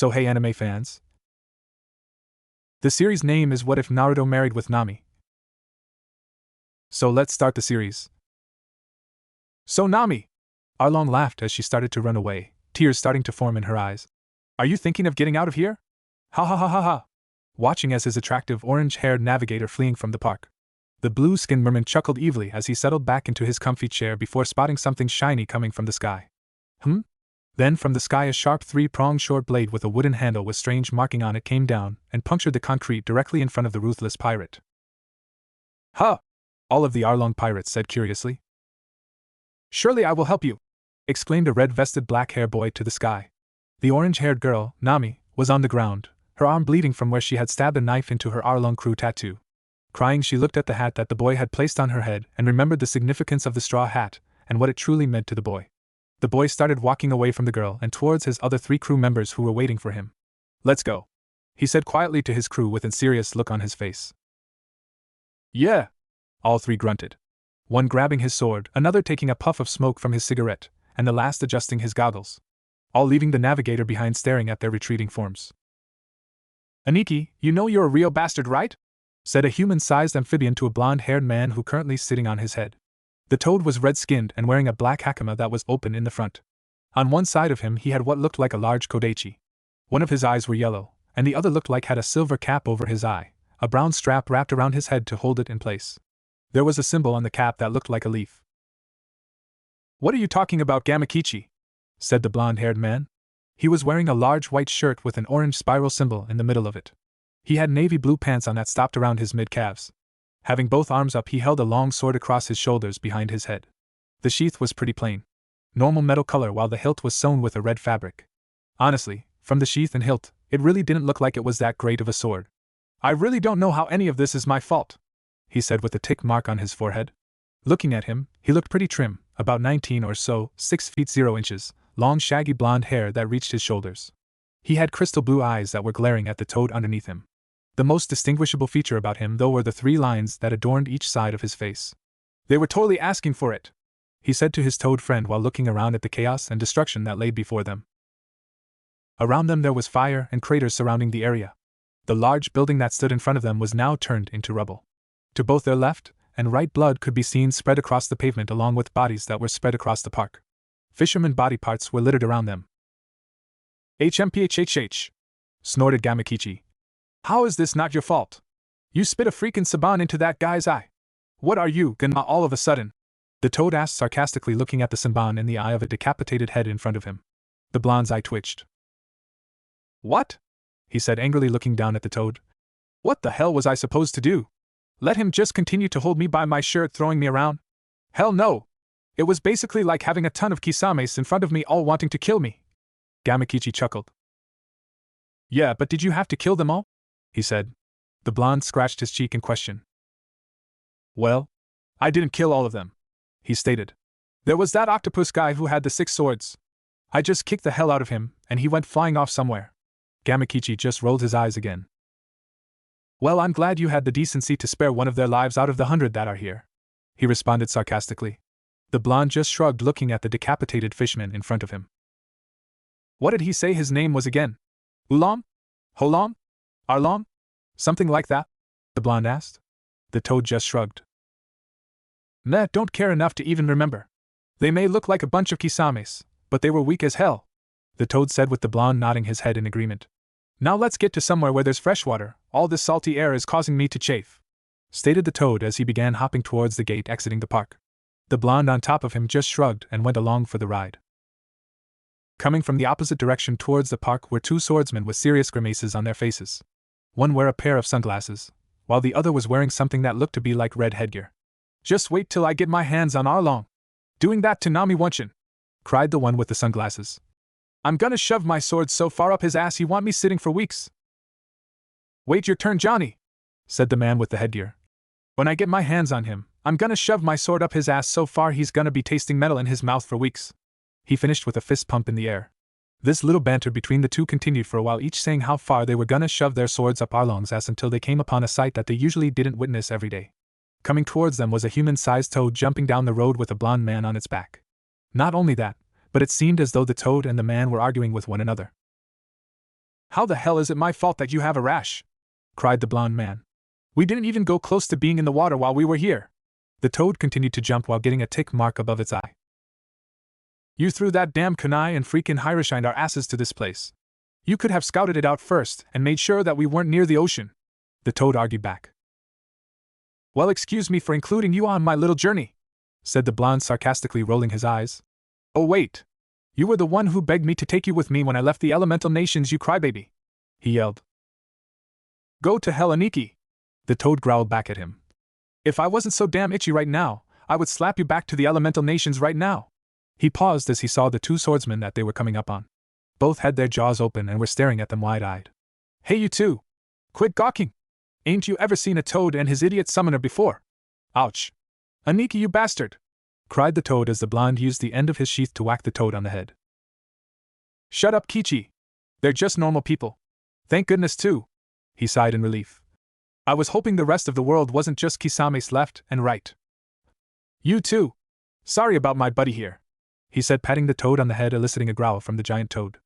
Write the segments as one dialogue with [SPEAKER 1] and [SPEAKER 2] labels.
[SPEAKER 1] So hey anime fans. The series name is What If Naruto Married with Nami? So let's start the series. So Nami! Arlong laughed as she started to run away, tears starting to form in her eyes. Are you thinking of getting out of here? Ha ha ha ha ha! Watching as his attractive orange-haired navigator fleeing from the park. The blue-skinned merman chuckled evilly as he settled back into his comfy chair before spotting something shiny coming from the sky. Then from the sky a sharp three-pronged short blade with a wooden handle with strange marking on it came down and punctured the concrete directly in front of the ruthless pirate. Huh! All of the Arlong pirates said curiously. Surely I will help you! Exclaimed a red-vested black-haired boy to the sky. The orange-haired girl, Nami, was on the ground, her arm bleeding from where she had stabbed a knife into her Arlong crew tattoo. Crying, she looked at the hat that the boy had placed on her head and remembered the significance of the straw hat and what it truly meant to the boy. The boy started walking away from the girl and towards his other 3 crew members who were waiting for him. Let's go, he said quietly to his crew with a serious look on his face. Yeah! All 3 grunted. One grabbing his sword, another taking a puff of smoke from his cigarette, and the last adjusting his goggles. All leaving the navigator behind staring at their retreating forms. Aniki, you know you're a real bastard, right? Said a human-sized amphibian to a blonde-haired man who currently sitting on his head. The toad was red-skinned and wearing a black hakama that was open in the front. On one side of him he had what looked like a large kodachi. One of his eyes were yellow, and the other looked like had a silver cap over his eye, a brown strap wrapped around his head to hold it in place. There was a symbol on the cap that looked like a leaf. What are you talking about, Gamakichi? Said the blonde-haired man. He was wearing a large white shirt with an orange spiral symbol in the middle of it. He had navy blue pants on that stopped around his mid-calves. Having both arms up, he held a long sword across his shoulders behind his head. The sheath was pretty plain. Normal metal color while the hilt was sewn with a red fabric. Honestly, from the sheath and hilt, it really didn't look like it was that great of a sword. I really don't know how any of this is my fault, he said with a tick mark on his forehead. Looking at him, he looked pretty trim, about 19 or so, 6 feet 0 inches, long shaggy blonde hair that reached his shoulders. He had crystal blue eyes that were glaring at the toad underneath him. The most distinguishable feature about him though were the 3 lines that adorned each side of his face. They were totally asking for it, he said to his toad friend while looking around at the chaos and destruction that lay before them. Around them there was fire and craters surrounding the area. The large building that stood in front of them was now turned into rubble. To both their left and right blood could be seen spread across the pavement along with bodies that were spread across the park. Fishermen body parts were littered around them. HMPHHH! Snorted Gamakichi. How is this not your fault? You spit a freaking saban into that guy's eye. What are you gonna all of a sudden? The toad asked sarcastically, looking at the saban in the eye of a decapitated head in front of him. The blonde's eye twitched. What? He said angrily, looking down at the toad. What the hell was I supposed to do? Let him just continue to hold me by my shirt, throwing me around? Hell no! It was basically like having a ton of kisames in front of me all wanting to kill me. Gamakichi chuckled. Yeah, but did you have to kill them all? He said. The blonde scratched his cheek in question. Well, I didn't kill all of them, he stated. There was that octopus guy who had the 6 swords. I just kicked the hell out of him, and he went flying off somewhere. Gamakichi just rolled his eyes again. Well, I'm glad you had the decency to spare one of their lives out of the 100 that are here, he responded sarcastically. The blonde just shrugged, looking at the decapitated fishman in front of him. What did he say his name was again? Ulam? Holam? Arlong? Something like that? The blonde asked. The toad just shrugged. Meh, don't care enough to even remember. They may look like a bunch of kisames, but they were weak as hell, the toad said with the blonde nodding his head in agreement. Now let's get to somewhere where there's fresh water, all this salty air is causing me to chafe, stated the toad as he began hopping towards the gate exiting the park. The blonde on top of him just shrugged and went along for the ride. Coming from the opposite direction towards the park were 2 swordsmen with serious grimaces on their faces. One wore a pair of sunglasses, while the other was wearing something that looked to be like red headgear. Just wait till I get my hands on Arlong. Doing that to Nami Wunshin, cried the one with the sunglasses. I'm gonna shove my sword so far up his ass he want me sitting for weeks. Wait your turn, Johnny, said the man with the headgear. When I get my hands on him, I'm gonna shove my sword up his ass so far he's gonna be tasting metal in his mouth for weeks. He finished with a fist pump in the air. This little banter between the 2 continued for a while, each saying how far they were gonna shove their swords up Arlong's ass until they came upon a sight that they usually didn't witness every day. Coming towards them was a human-sized toad jumping down the road with a blonde man on its back. Not only that, but it seemed as though the toad and the man were arguing with one another. How the hell is it my fault that you have a rash? Cried the blonde man. We didn't even go close to being in the water while we were here. The toad continued to jump while getting a tick mark above its eye. You threw that damn kunai and freaking Hiroshined our asses to this place. You could have scouted it out first and made sure that we weren't near the ocean. The toad argued back. Well, excuse me for including you on my little journey, said the blonde sarcastically, rolling his eyes. Oh wait. You were the one who begged me to take you with me when I left the elemental nations, you crybaby, he yelled. Go to hell, Aniki, the toad growled back at him. If I wasn't so damn itchy right now, I would slap you back to the elemental nations right now. He paused as he saw the two swordsmen that they were coming up on. Both had their jaws open and were staring at them wide-eyed. Hey you two! Quit gawking! Ain't you ever seen a toad and his idiot summoner before? Ouch! Aniki, you bastard! Cried the toad as the blonde used the end of his sheath to whack the toad on the head. Shut up, Kichi! They're just normal people. Thank goodness too, he sighed in relief. I was hoping the rest of the world wasn't just Kisame's left and right. You too! Sorry about my buddy here, he said, patting the toad on the head, eliciting a growl from the giant toad.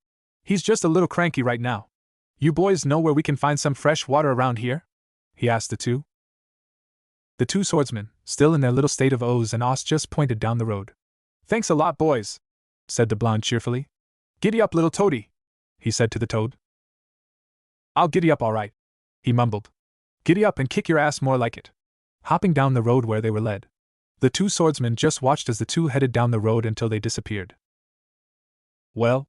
[SPEAKER 1] He's just a little cranky right now. You boys know where we can find some fresh water around here? He asked the two. The two swordsmen, still in their little state of ohs and ahs, just pointed down the road. Thanks a lot, boys, said the blonde cheerfully. Giddy up, little toady, he said to the toad. I'll giddy up all right, he mumbled. Giddy up and kick your ass more like it. Hopping down the road where they were led, the two swordsmen just watched as the two headed down the road until they disappeared. Well,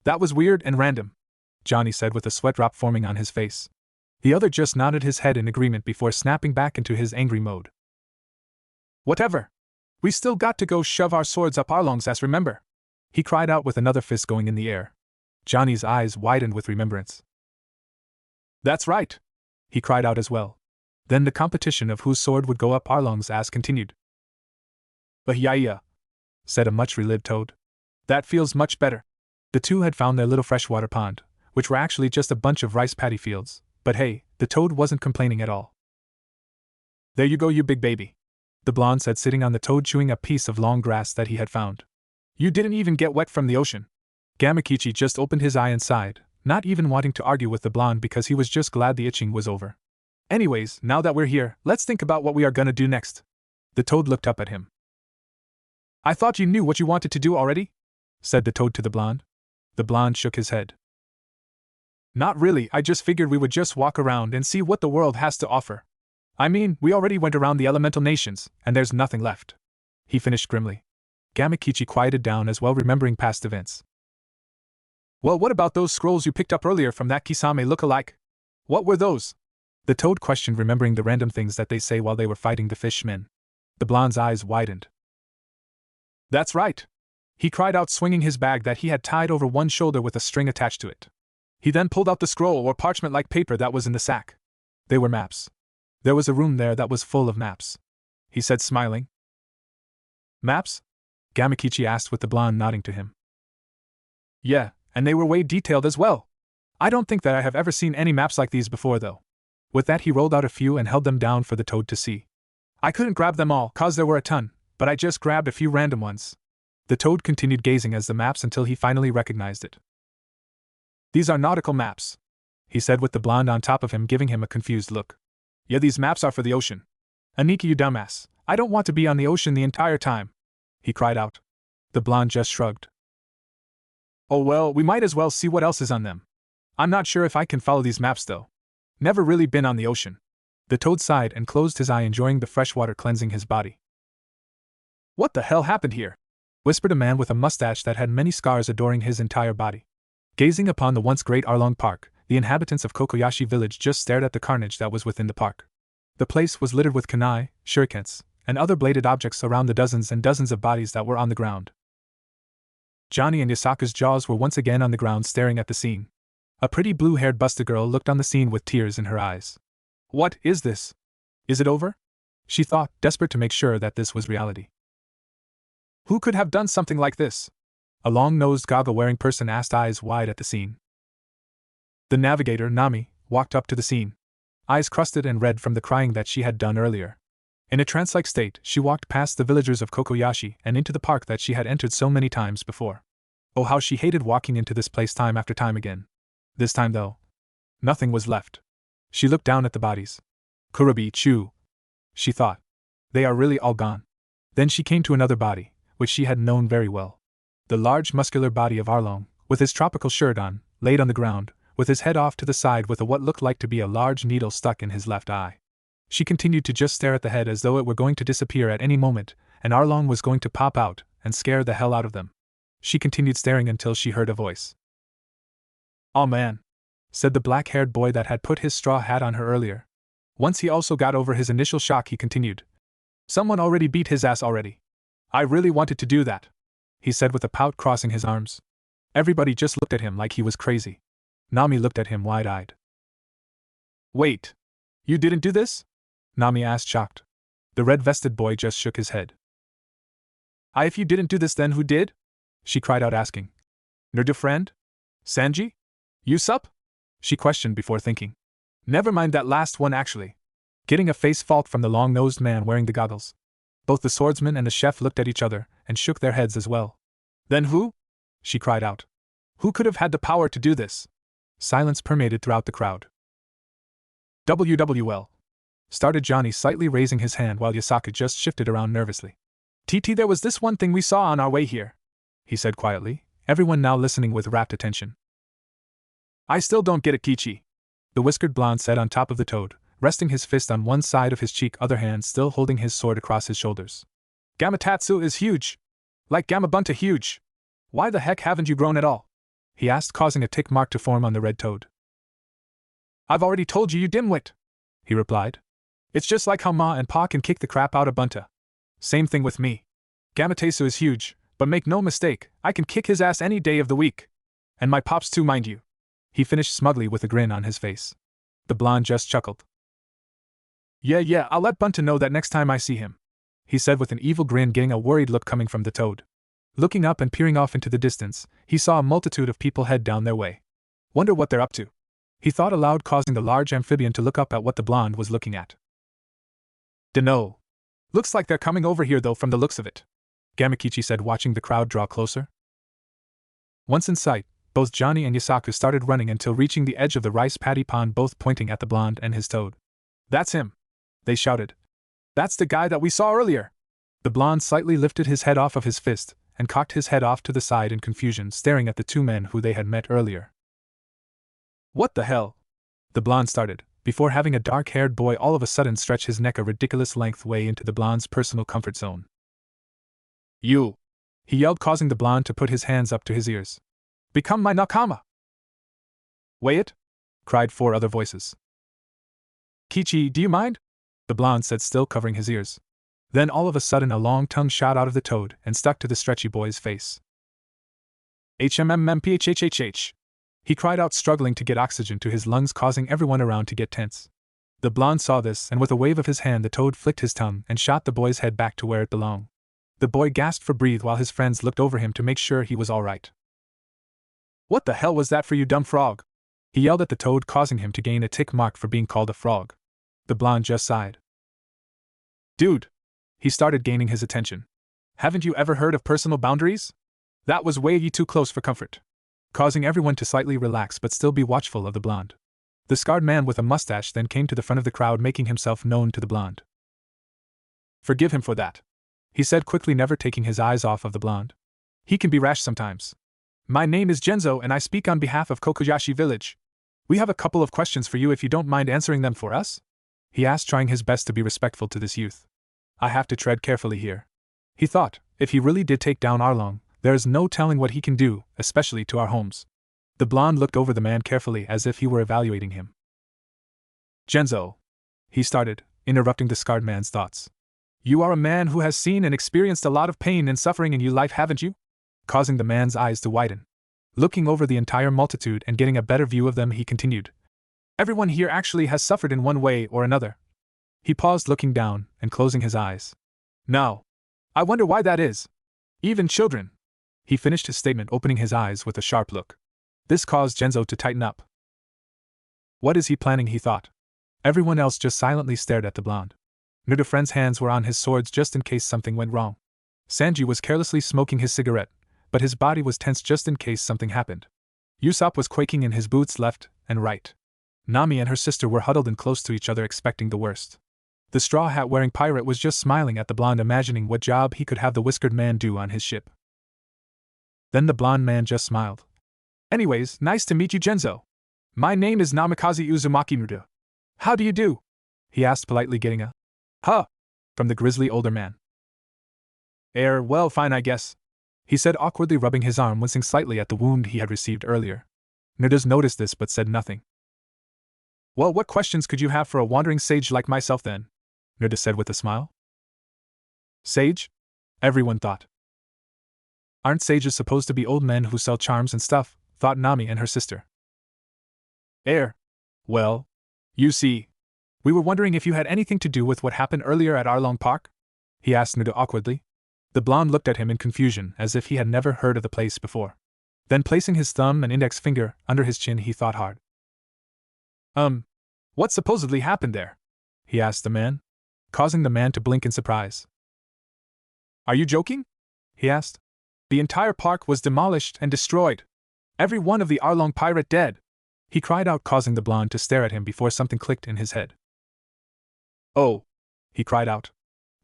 [SPEAKER 1] that was weird and random, Johnny said with a sweat drop forming on his face. The other just nodded his head in agreement before snapping back into his angry mode. Whatever! We still got to go shove our swords up Arlong's ass, remember? He cried out with another fist going in the air. Johnny's eyes widened with remembrance. That's right! He cried out as well. Then the competition of whose sword would go up Arlong's ass continued. But yeah, said a much relived toad. That feels much better. The two had found their little freshwater pond, which were actually just a bunch of rice paddy fields, but hey, the toad wasn't complaining at all. There you go, you big baby, the blonde said, sitting on the toad chewing a piece of long grass that he had found. You didn't even get wet from the ocean. Gamakichi just opened his eye and sighed, not even wanting to argue with the blonde because he was just glad the itching was over. Anyways, now that we're here, let's think about what we are gonna do next. The toad looked up at him. I thought you knew what you wanted to do already? Said the toad to the blonde. The blonde shook his head. Not really, I just figured we would just walk around and see what the world has to offer. I mean, we already went around the elemental nations, and there's nothing left. He finished grimly. Gamakichi quieted down as well, remembering past events. Well, what about those scrolls you picked up earlier from that Kisame look-alike? What were those? The toad questioned, remembering the random things that they say while they were fighting the fishmen. The blonde's eyes widened. That's right! He cried out, swinging his bag that he had tied over one shoulder with a string attached to it. He then pulled out the scroll or parchment-like paper that was in the sack. They were maps. There was a room there that was full of maps. He said, smiling. Maps? Gamakichi asked, with the blonde nodding to him. Yeah, and they were way detailed as well. I don't think that I have ever seen any maps like these before, though. With that, he rolled out a few and held them down for the toad to see. I couldn't grab them all, cause there were a ton, but I just grabbed a few random ones. The toad continued gazing at the maps until he finally recognized it. These are nautical maps, he said, with the blonde on top of him giving him a confused look. Yeah, these maps are for the ocean. Aniki, you dumbass, I don't want to be on the ocean the entire time, he cried out. The blonde just shrugged. Oh well, we might as well see what else is on them. I'm not sure if I can follow these maps though. Never really been on the ocean. The toad sighed and closed his eye, enjoying the fresh water cleansing his body. What the hell happened here? Whispered a man with a mustache that had many scars adoring his entire body. Gazing upon the once great Arlong Park, the inhabitants of Kokoyashi village just stared at the carnage that was within the park. The place was littered with kunai, shurikens, and other bladed objects around the dozens and dozens of bodies that were on the ground. Johnny and Yasaka's jaws were once again on the ground, staring at the scene. A pretty blue-haired busted girl looked on the scene with tears in her eyes. What is this? Is it over? She thought, desperate to make sure that this was reality. Who could have done something like this? A long-nosed goggle-wearing person asked, eyes wide at the scene. The navigator, Nami, walked up to the scene, eyes crusted and red from the crying that she had done earlier. In a trance-like state, she walked past the villagers of Kokoyashi and into the park that she had entered so many times before. Oh, how she hated walking into this place time after time again. This time, though, Nothing was left. She looked down at the bodies. Kurubi, Chu, she thought. They are really all gone. Then she came to another body, which she had known very well. The large muscular body of Arlong, with his tropical shirt on, laid on the ground, with his head off to the side with what looked like to be a large needle stuck in his left eye. She continued to just stare at the head as though it were going to disappear at any moment, and Arlong was going to pop out and scare the hell out of them. She continued staring until she heard a voice. "Aw man," said the black-haired boy that had put his straw hat on her earlier. Once he also got over his initial shock, he continued. "Someone already beat his ass already. I really wanted to do that," he said with a pout, crossing his arms. Everybody just looked at him like he was crazy. Nami looked at him wide-eyed. "Wait. You didn't do this?" Nami asked, shocked. The red-vested boy just shook his head. If you didn't do this, then who did?" she cried out, asking. "Nerdu friend? Sanji? Usopp?" she questioned before thinking. "Never mind that last one, actually." Getting a face fault from the long-nosed man wearing the goggles. Both the swordsman and the chef looked at each other and shook their heads as well. "Then who?" she cried out. "Who could have had the power to do this?" Silence permeated throughout the crowd. "WWL," started Johnny, slightly raising his hand while Yasaku just shifted around nervously. "TT, there was this one thing we saw on our way here," he said quietly, everyone now listening with rapt attention. "I still don't get it, Kichi," the whiskered blonde said on top of the toad, resting his fist on one side of his cheek, other hand still holding his sword across his shoulders. "Gamatatsu is huge. Like Gamabunta huge. Why the heck haven't you grown at all?" he asked, causing a tick mark to form on the red toad. "I've already told you, you dimwit," he replied. "It's just like how Ma and Pa can kick the crap out of Bunta. Same thing with me. Gamatesu is huge, but make no mistake, I can kick his ass any day of the week. And my pops too, mind you," he finished smugly with a grin on his face. The blonde just chuckled. Yeah, I'll let Bunta know that next time I see him," he said with an evil grin, getting a worried look coming from the toad. Looking up and peering off into the distance, he saw a multitude of people head down their way. "Wonder what they're up to," he thought aloud, causing the large amphibian to look up at what the blonde was looking at. "Dunno. Looks like they're coming over here though from the looks of it," Gamakichi said, watching the crowd draw closer. Once in sight, both Johnny and Yasaku started running until reaching the edge of the rice paddy pond, both pointing at the blonde and his toad. "That's him!" they shouted. "That's the guy that we saw earlier!" The blonde slightly lifted his head off of his fist and cocked his head off to the side in confusion, staring at the two men who they had met earlier. "What the hell?" the blonde started, before having a dark-haired boy all of a sudden stretch his neck a ridiculous length way into the blonde's personal comfort zone. "You!" he yelled, causing the blonde to put his hands up to his ears. "Become my nakama!" "Wait!" cried four other voices. "Kichi, do you mind?" the blonde said, still covering his ears. Then all of a sudden a long tongue shot out of the toad and stuck to the stretchy boy's face. "HMMMPHHHH!" he cried out, struggling to get oxygen to his lungs, causing everyone around to get tense. The blonde saw this, and with a wave of his hand the toad flicked his tongue and shot the boy's head back to where it belonged. The boy gasped for breath while his friends looked over him to make sure he was all right. "What the hell was that for, you dumb frog?" he yelled at the toad, causing him to gain a tick mark for being called a frog. The blonde just sighed. "Dude," he started, gaining his attention. "Haven't you ever heard of personal boundaries? That was way too close for comfort," causing everyone to slightly relax but still be watchful of the blonde. The scarred man with a mustache then came to the front of the crowd, making himself known to the blonde. "Forgive him for that," he said quickly, never taking his eyes off of the blonde. "He can be rash sometimes. My name is Genzo and I speak on behalf of Kokoyashi Village. We have a couple of questions for you if you don't mind answering them for us?" he asked, trying his best to be respectful to this youth. "I have to tread carefully here," he thought. If he really did take down Arlong, there is no telling what he can do, especially to our homes. The blonde looked over the man carefully as if he were evaluating him. "Genzo," he started, interrupting the scarred man's thoughts. "You are a man who has seen and experienced a lot of pain and suffering in your life, haven't you?" causing the man's eyes to widen. Looking over the entire multitude and getting a better view of them, he continued. "Everyone here actually has suffered in one way or another." He paused, looking down and closing his eyes. "Now, I wonder why that is. Even children." He finished his statement, opening his eyes with a sharp look. This caused Genzo to tighten up. What is he planning, he thought. Everyone else just silently stared at the blonde. Nudafriend's hands were on his swords just in case something went wrong. Sanji was carelessly smoking his cigarette, but his body was tense just in case something happened. Usopp was quaking in his boots left and right. Nami and her sister were huddled in close to each other expecting the worst. The straw hat wearing pirate was just smiling at the blonde, imagining what job he could have the whiskered man do on his ship. Then the blonde man just smiled. Anyways, nice to meet you, Genzo. My name is Namikaze Uzumaki Naruto. How do you do? He asked politely, getting a huh from the grizzly older man. Well, fine, I guess, he said awkwardly, rubbing his arm, wincing slightly at the wound he had received earlier. Naruto noticed this but said nothing. Well, what questions could you have for a wandering sage like myself then? Naruto said with a smile. Sage? Everyone thought. Aren't sages supposed to be old men who sell charms and stuff? Thought Nami and her sister. Well, you see, we were wondering if you had anything to do with what happened earlier at Arlong Park? He asked Naruto awkwardly. The blonde looked at him in confusion, as if he had never heard of the place before. Then, placing his thumb and index finger under his chin, he thought hard. What supposedly happened there? He asked the man, causing the man to blink in surprise. Are you joking? He asked. The entire park was demolished and destroyed. Every one of the Arlong pirate dead, he cried out, causing the blonde to stare at him before something clicked in his head. Oh, he cried out.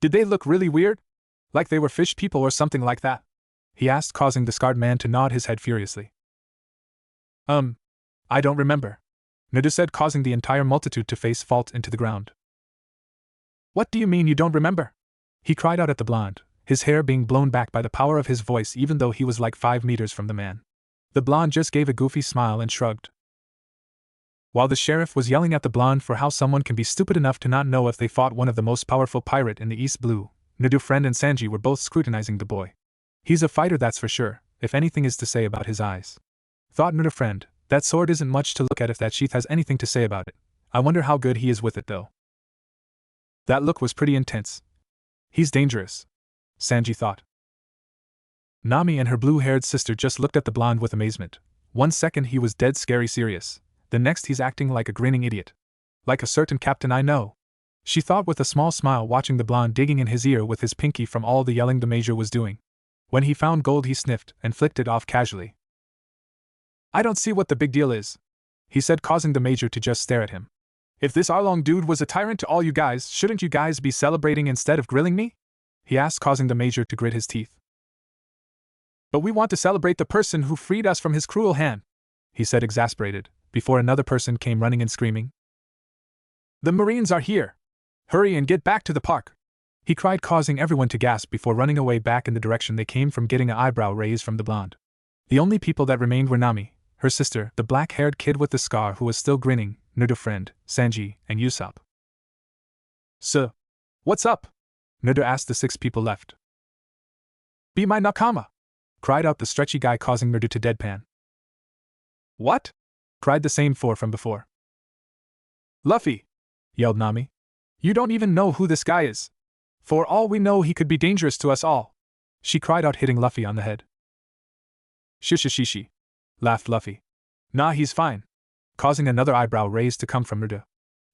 [SPEAKER 1] Did they look really weird? Like they were fish people or something like that? He asked, causing the scarred man to nod his head furiously. I don't remember, Naruto said, causing the entire multitude to face fault into the ground. What do you mean you don't remember? He cried out at the blonde, his hair being blown back by the power of his voice even though he was like 5 meters from the man. The blonde just gave a goofy smile and shrugged. While the sheriff was yelling at the blonde for how someone can be stupid enough to not know if they fought one of the most powerful pirate in the East Blue, Naruto friend and Sanji were both scrutinizing the boy. He's a fighter, that's for sure, if anything is to say about his eyes. Thought Naruto friend, that sword isn't much to look at if that sheath has anything to say about it. I wonder how good he is with it though. That look was pretty intense. He's dangerous, Sanji thought. Nami and her blue-haired sister just looked at the blonde with amazement. 1 second he was dead scary serious. The next he's acting like a grinning idiot. Like a certain captain I know, she thought with a small smile, watching the blonde digging in his ear with his pinky from all the yelling the major was doing. When he found gold he sniffed and flicked it off casually. I don't see what the big deal is, he said, causing the major to just stare at him. If this Arlong dude was a tyrant to all you guys, shouldn't you guys be celebrating instead of grilling me? He asked, causing the major to grit his teeth. But we want to celebrate the person who freed us from his cruel hand, he said, exasperated, before another person came running and screaming. The Marines are here! Hurry and get back to the park! He cried, causing everyone to gasp before running away back in the direction they came from, getting an eyebrow raised from the blonde. The only people that remained were Nami, her sister, the black-haired kid with the scar who was still grinning, Naruto friend, Sanji, and Usopp. So, what's up? Naruto asked the 6 people left. Be my nakama! Cried out the stretchy guy, causing Naruto to deadpan. What? Cried the same 4 from before. Luffy! Yelled Nami. You don't even know who this guy is. For all we know, he could be dangerous to us all. She cried out, hitting Luffy on the head. Shishishishi, laughed Luffy. Nah, he's fine. Causing another eyebrow raise to come from Naruto.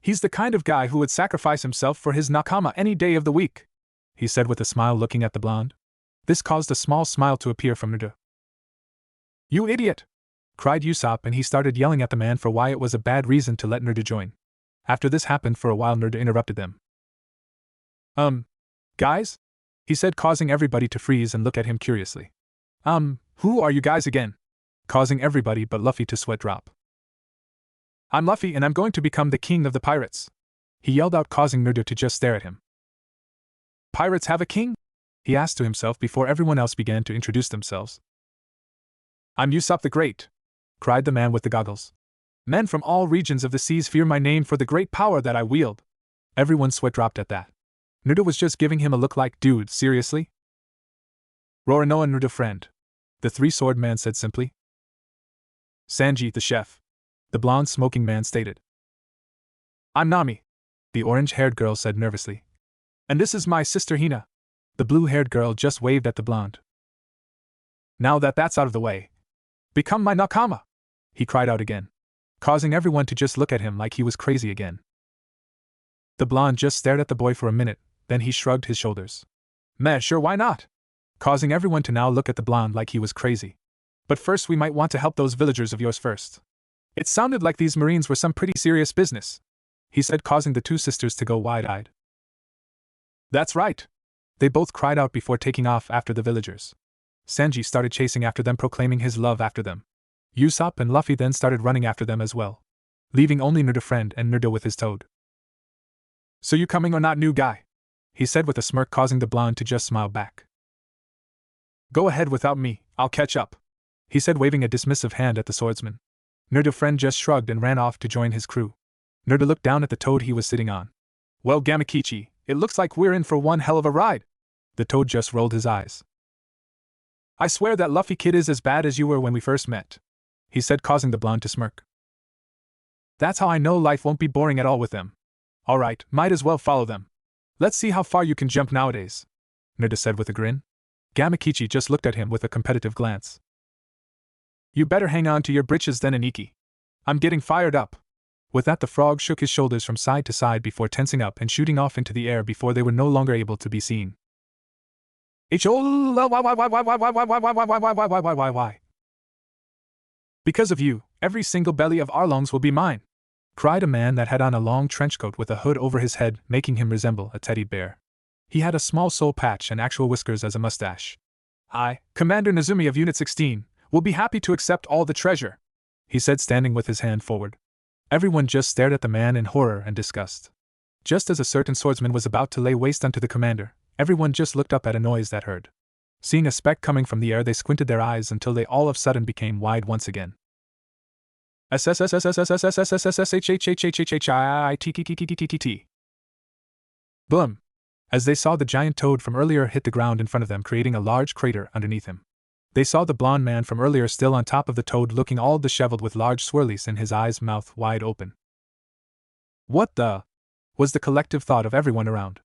[SPEAKER 1] He's the kind of guy who would sacrifice himself for his nakama any day of the week, he said with a smile, looking at the blonde. This caused a small smile to appear from Naruto. You idiot! Cried Usopp, and he started yelling at the man for why it was a bad reason to let Naruto join. After this happened for a while, Naruto interrupted them. Guys? He said, causing everybody to freeze and look at him curiously. Who are you guys again? Causing everybody but Luffy to sweat drop. I'm Luffy and I'm going to become the king of the pirates, he yelled out, causing Naruto to just stare at him. Pirates have a king? He asked to himself before everyone else began to introduce themselves. I'm Usopp the Great, cried the man with the goggles. Men from all regions of the seas fear my name for the great power that I wield. Everyone's sweat dropped at that. Naruto was just giving him a look like, dude, seriously? Roronoa Naruto friend, the 3-sword man said simply. Sanji, the chef, the blonde smoking man stated. I'm Nami, the orange-haired girl said nervously. And this is my sister Hina. The blue-haired girl just waved at the blonde. Now that that's out of the way, become my nakama, he cried out again, causing everyone to just look at him like he was crazy again. The blonde just stared at the boy for a minute, then he shrugged his shoulders. Meh, sure, why not? Causing everyone to now look at the blonde like he was crazy. But first we might want to help those villagers of yours first. It sounded like these Marines were some pretty serious business, he said, causing the two sisters to go wide-eyed. That's right! They both cried out before taking off after the villagers. Sanji started chasing after them, proclaiming his love after them. Usopp and Luffy then started running after them as well, leaving only Nerda friend and Nerda with his toad. So you coming or not, new guy? He said with a smirk, causing the blonde to just smile back. Go ahead without me, I'll catch up, he said, waving a dismissive hand at the swordsman. Nerda friend just shrugged and ran off to join his crew. Nerda looked down at the toad he was sitting on. Well, Gamakichi, it looks like we're in for one hell of a ride. The toad just rolled his eyes. I swear that Luffy kid is as bad as you were when we first met, he said, causing the blonde to smirk. That's how I know life won't be boring at all with them. Alright, might as well follow them. Let's see how far you can jump nowadays, Nerda said with a grin. Gamakichi just looked at him with a competitive glance. You better hang on to your britches then, Aniki. I'm getting fired up. With that, the frog shook his shoulders from side to side before tensing up and shooting off into the air before they were no longer able to be seen. Why? Because of you, every single belly of Arlong's will be mine, cried a man that had on a long trench coat with a hood over his head, making him resemble a teddy bear. He had a small soul patch and actual whiskers as a mustache. I, Commander Nezumi of Unit 16, will be happy to accept all the treasure, he said, standing with his hand forward. Everyone just stared at the man in horror and disgust. Just as a certain swordsman was about to lay waste unto the commander, everyone just looked up at a noise that heard. Seeing a speck coming from the air, they squinted their eyes until they all of a sudden became wide once again. Boom! As they saw the giant toad from earlier hit the ground in front of them, creating a large crater underneath him. They saw the blonde man from earlier still on top of the toad, looking all disheveled with large swirlies in his eyes, mouth wide open. What the? Was the collective thought of everyone around.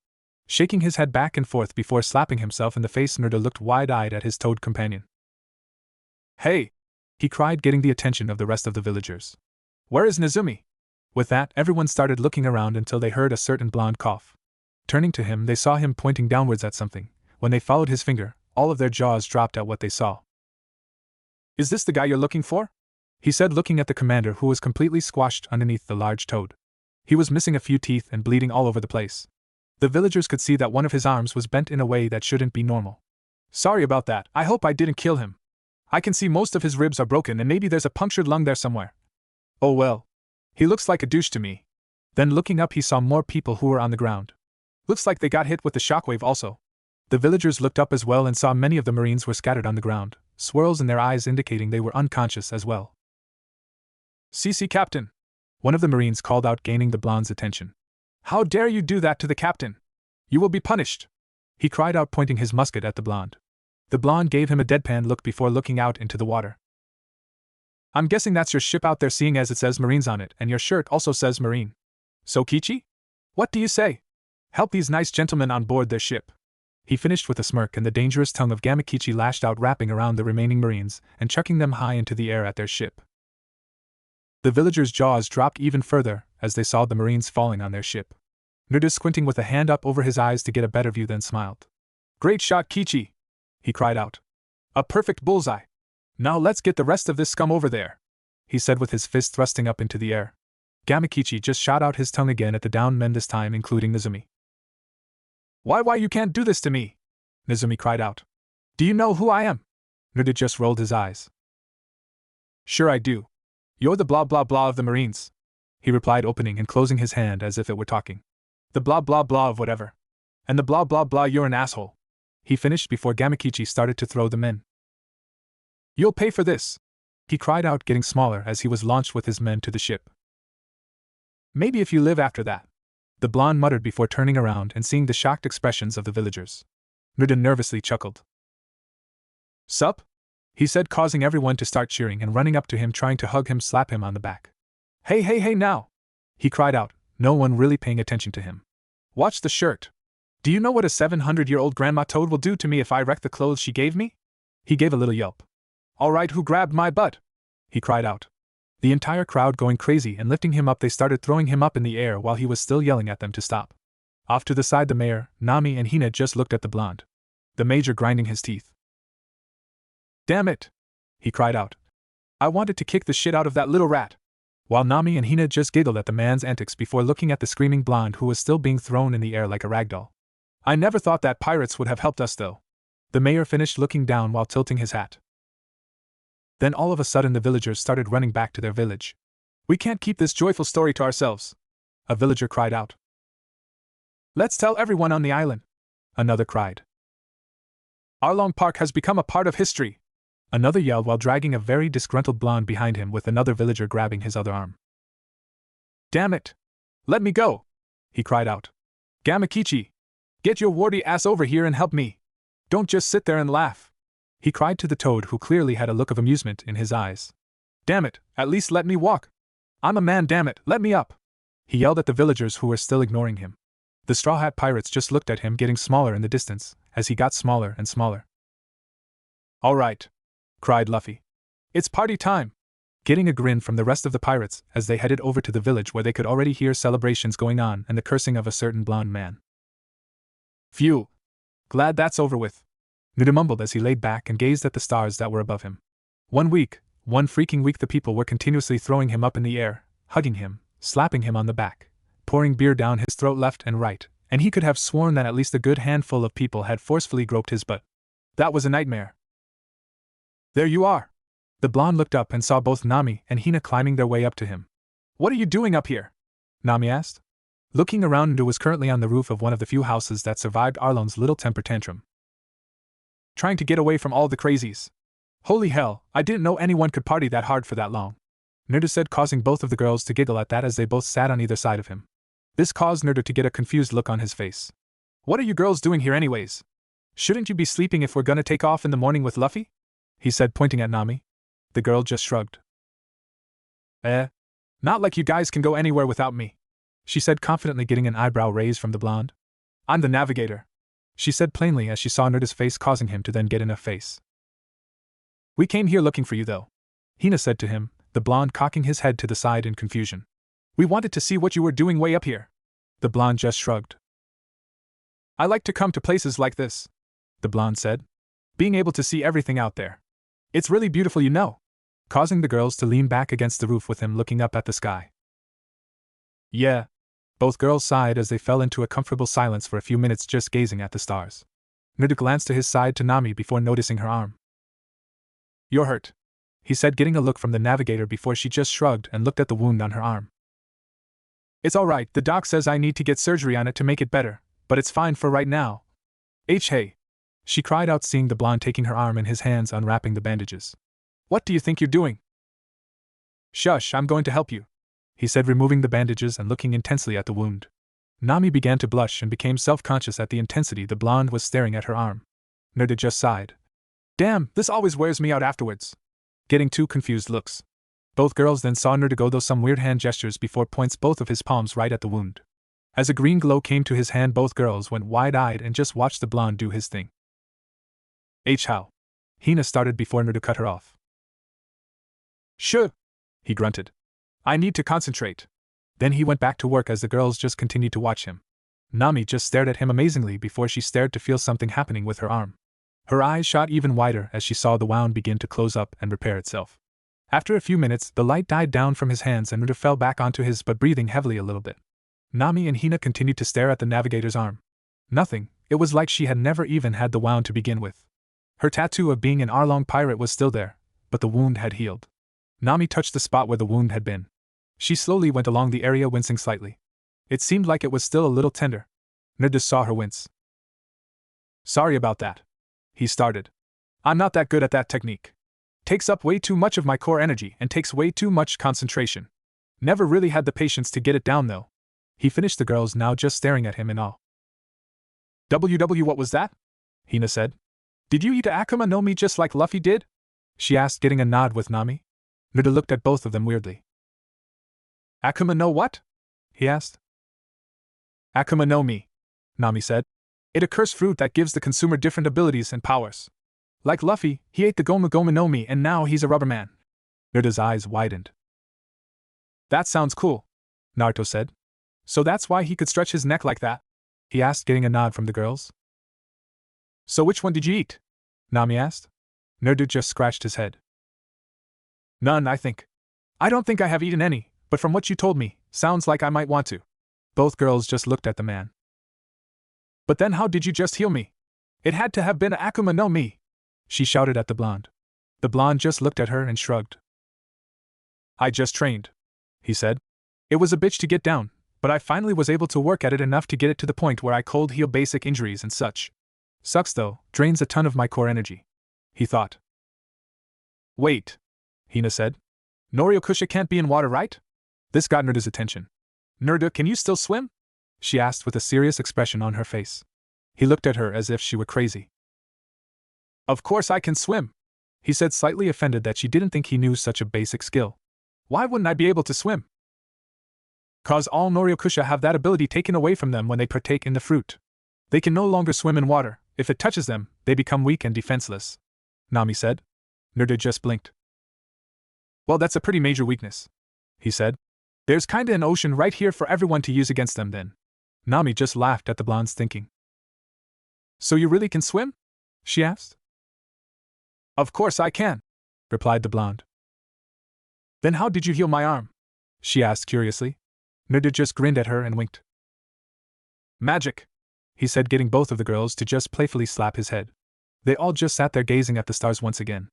[SPEAKER 1] Shaking his head back and forth before slapping himself in the face, Nerda looked wide-eyed at his toad companion. Hey! He cried, getting the attention of the rest of the villagers. Where is Nezumi? With that, everyone started looking around until they heard a certain blonde cough. Turning to him, they saw him pointing downwards at something. When they followed his finger, all of their jaws dropped at what they saw. Is this the guy you're looking for? He said, looking at the commander, who was completely squashed underneath the large toad. He was missing a few teeth and bleeding all over the place. The villagers could see that one of his arms was bent in a way that shouldn't be normal. Sorry about that, I hope I didn't kill him. I can see most of his ribs are broken and maybe there's a punctured lung there somewhere. Oh well. He looks like a douche to me. Then looking up, he saw more people who were on the ground. Looks like they got hit with the shockwave also. The villagers looked up as well and saw many of the Marines were scattered on the ground, swirls in their eyes indicating they were unconscious as well. CC Captain! One of the Marines called out, gaining the blonde's attention. How dare you do that to the captain? You will be punished! He cried out, pointing his musket at the blonde. The blonde gave him a deadpan look before looking out into the water. I'm guessing that's your ship out there, seeing as it says Marines on it and your shirt also says Marine. So Kichi? What do you say? Help these nice gentlemen on board their ship. He finished with a smirk, and the dangerous tongue of Gamakichi lashed out, wrapping around the remaining Marines and chucking them high into the air at their ship. The villagers' jaws dropped even further as they saw the Marines falling on their ship. Nerda, squinting with a hand up over his eyes to get a better view, then smiled. Great shot, Kichi! He cried out. A perfect bullseye! Now let's get the rest of this scum over there, he said with his fist thrusting up into the air. Gamakichi just shot out his tongue again at the downed men, this time including Nezumi. Why you can't do this to me? Nezumi cried out. Do you know who I am? Nerda just rolled his eyes. Sure I do. You're the blah blah blah of the Marines, he replied, opening and closing his hand as if it were talking. The blah blah blah of whatever. And the blah blah blah, you're an asshole, he finished before Gamakichi started to throw them in. You'll pay for this, he cried out, getting smaller as he was launched with his men to the ship. Maybe if you live after that, the blonde muttered before turning around and seeing the shocked expressions of the villagers. Nerda nervously chuckled. Sup? He said, causing everyone to start cheering and running up to him, trying to hug him, slap him on the back. Hey now! He cried out, no one really paying attention to him. Watch the shirt. Do you know what a 700-year-old grandma toad will do to me if I wreck the clothes she gave me? He gave a little yelp. Alright, who grabbed my butt? He cried out. The entire crowd going crazy and lifting him up, they started throwing him up in the air while he was still yelling at them to stop. Off to the side, the mayor, Nami, and Hina just looked at the blonde. The major grinding his teeth. Damn it! He cried out. I wanted to kick the shit out of that little rat. while Nami and Hina just giggled at the man's antics before looking at the screaming blonde who was still being thrown in the air like a ragdoll. I never thought that pirates would have helped us though. The mayor finished looking down while tilting his hat. Then all of a sudden the villagers started running back to their village. We can't keep this joyful story to ourselves, a villager cried out. Let's tell everyone on the island, another cried. Arlong Park has become a part of history, another yelled while dragging a very disgruntled blonde behind him with another villager grabbing his other arm. Damn it! Let me go! He cried out. Gamakichi! Get your warty ass over here and help me! Don't just sit there and laugh! He cried to the toad who clearly had a look of amusement in his eyes. Damn it, at least let me walk! I'm a man, damn it, let me up! He yelled at the villagers who were still ignoring him. The Straw Hat Pirates just looked at him getting smaller in the distance, as he got smaller and smaller. All right, cried Luffy. It's party time! Getting a grin from the rest of the pirates as they headed over to the village where they could already hear celebrations going on and the cursing of a certain blonde man. Phew! Glad that's over with, Naruto mumbled as he laid back and gazed at the stars that were above him. One freaking week the people were continuously throwing him up in the air, hugging him, slapping him on the back, pouring beer down his throat left and right, and he could have sworn that at least a good handful of people had forcefully groped his butt. That was a nightmare. There you are! The blonde looked up and saw both Nami and Hina climbing their way up to him. What are you doing up here? Nami asked. Looking around, Naruto was currently on the roof of one of the few houses that survived Arlong's little temper tantrum. Trying to get away from all the crazies. Holy hell, I didn't know anyone could party that hard for that long, Naruto said, causing both of the girls to giggle at that as they both sat on either side of him. This caused Naruto to get a confused look on his face. What are you girls doing here anyways? Shouldn't you be sleeping if we're gonna take off in the morning with Luffy? He said, pointing at Nami. The girl just shrugged. Not like you guys can go anywhere without me, she said, confidently, getting an eyebrow raise from the blonde. I'm the navigator, she said plainly as she saw Naruto's face, causing him to then get in a face. We came here looking for you though, Hina said to him, the blonde cocking his head to the side in confusion. We wanted to see what you were doing way up here. The blonde just shrugged. I like to come to places like this, the blonde said. Being able to see everything out there. It's really beautiful, you know, causing the girls to lean back against the roof with him looking up at the sky. Yeah. Both girls sighed as they fell into a comfortable silence for a few minutes, just gazing at the stars. Naruto glanced to his side to Nami before noticing her arm. You're hurt, he said, getting a look from the navigator before she just shrugged and looked at the wound on her arm. It's alright, the doc says I need to get surgery on it to make it better, but it's fine for right now. Hey, she cried out, seeing the blonde taking her arm in his hands, unwrapping the bandages. What do you think you're doing? Shush, I'm going to help you, he said, removing the bandages and looking intensely at the wound. Nami began to blush and became self-conscious at the intensity the blonde was staring at her arm. Naruto just sighed. Damn, this always wears me out afterwards. Getting two confused looks. Both girls then saw Naruto go some weird hand gestures before points both of his palms right at the wound. As a green glow came to his hand, both girls went wide-eyed and just watched the blonde do his thing. How? Hina started before Naruto cut her off. Sure, he grunted. I need to concentrate. Then he went back to work as the girls just continued to watch him. Nami just stared at him amazingly before she stared to feel something happening with her arm. Her eyes shot even wider as she saw the wound begin to close up and repair itself. After a few minutes, the light died down from his hands and Naruto fell back onto his butt, breathing heavily a little bit. Nami and Hina continued to stare at the navigator's arm. Nothing, it was like she had never even had the wound to begin with. Her tattoo of being an Arlong pirate was still there, but the wound had healed. Nami touched the spot where the wound had been. She slowly went along the area, wincing slightly. It seemed like it was still a little tender. Naruto saw her wince. Sorry about that, he started. I'm not that good at that technique. Takes up way too much of my core energy and takes way too much concentration. Never really had the patience to get it down though. He finished, the girls now just staring at him in awe. What was that? Hina said. Did you eat Akuma no Mi just like Luffy did? She asked, getting a nod with Nami. Naruto looked at both of them weirdly. Akuma no what? He asked. Akuma no Mi, Nami said. It's a cursed fruit that gives the consumer different abilities and powers. Like Luffy, he ate the Goma Goma no Mi and now he's a rubber man. Naruto's eyes widened. That sounds cool, Naruto said. So that's why he could stretch his neck like that? He asked, getting a nod from the girls. So which one did you eat? Nami asked. Naruto just scratched his head. None, I think. I don't think I have eaten any, But from what you told me, sounds like I might want to. Both girls just looked at the man. But then how did you just heal me? It had to have been Akuma no Mi, she shouted at the blonde. The blonde just looked at her and shrugged. I just trained, he said. It was a bitch to get down, but I finally was able to work at it enough to get it to the point where I cold heal basic injuries and such. Sucks though, drains a ton of my core energy, he thought. Wait, Hina said. Noriokusha can't be in water, right? This got Naruto's attention. Naruto, can you still swim? She asked with a serious expression on her face. He looked at her as if she were crazy. Of course I can swim, he said, slightly offended that she didn't think he knew such a basic skill. Why wouldn't I be able to swim? 'Cause all Noriokusha have that ability taken away from them when they partake in the fruit. They can no longer swim in water. If it touches them, they become weak and defenseless, Nami said. Naruto just blinked. Well, that's a pretty major weakness, he said. There's kinda an ocean right here for everyone to use against them then. Nami just laughed at the blonde's thinking. So you really can swim? She asked. Of course I can, replied the blonde. Then how did you heal my arm? She asked curiously. Naruto just grinned at her and winked. Magic, he said, getting both of the girls to just playfully slap his head. They all just sat there gazing at the stars once again.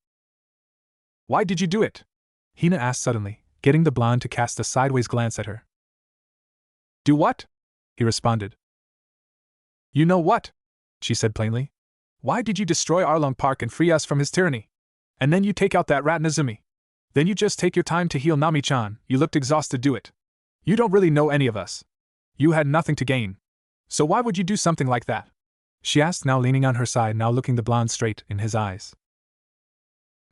[SPEAKER 1] Why did you do it? Hina asked suddenly, getting the blonde to cast a sideways glance at her. Do what? He responded. You know what? She said plainly. Why did you destroy Arlong Park and free us from his tyranny? And then you take out that rat Nezumi. Then you just take your time to heal Nami-chan. You looked exhausted, do it. You don't really know any of us. You had nothing to gain. So why would you do something like that? She asked, now leaning on her side, now looking the blonde straight in his eyes.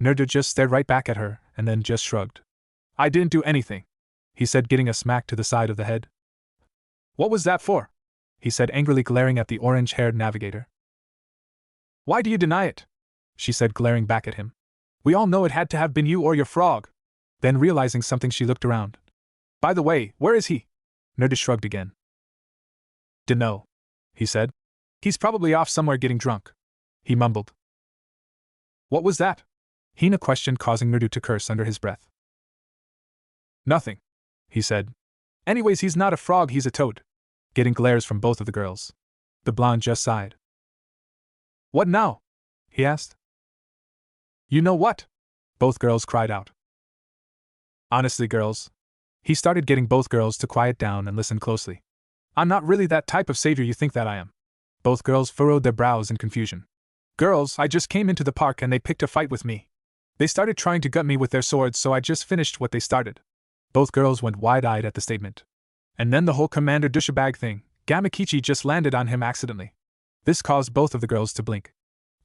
[SPEAKER 1] Naruto just stared right back at her, and then just shrugged. I didn't do anything, he said, getting a smack to the side of the head. What was that for? He said, angrily glaring at the orange-haired navigator. Why do you deny it? She said, glaring back at him. We all know it had to have been you or your frog. Then realizing something, she looked around. By the way, where is he? Naruto shrugged again. Dunno, he said. He's probably off somewhere getting drunk, he mumbled. What was that? Hina questioned, causing Naruto to curse under his breath. Nothing, he said. Anyways, he's not a frog, he's a toad. Getting glares from both of the girls. The blonde just sighed. What now? He asked. You know what? Both girls cried out. Honestly, girls. He started, getting both girls to quiet down and listen closely. I'm not really that type of savior you think that I am. Both girls furrowed their brows in confusion. Girls, I just came into the park and they picked a fight with me. They started trying to gut me with their swords, so I just finished what they started. Both girls went wide-eyed at the statement. And then the whole Commander douchebag thing, Gamakichi just landed on him accidentally. This caused both of the girls to blink.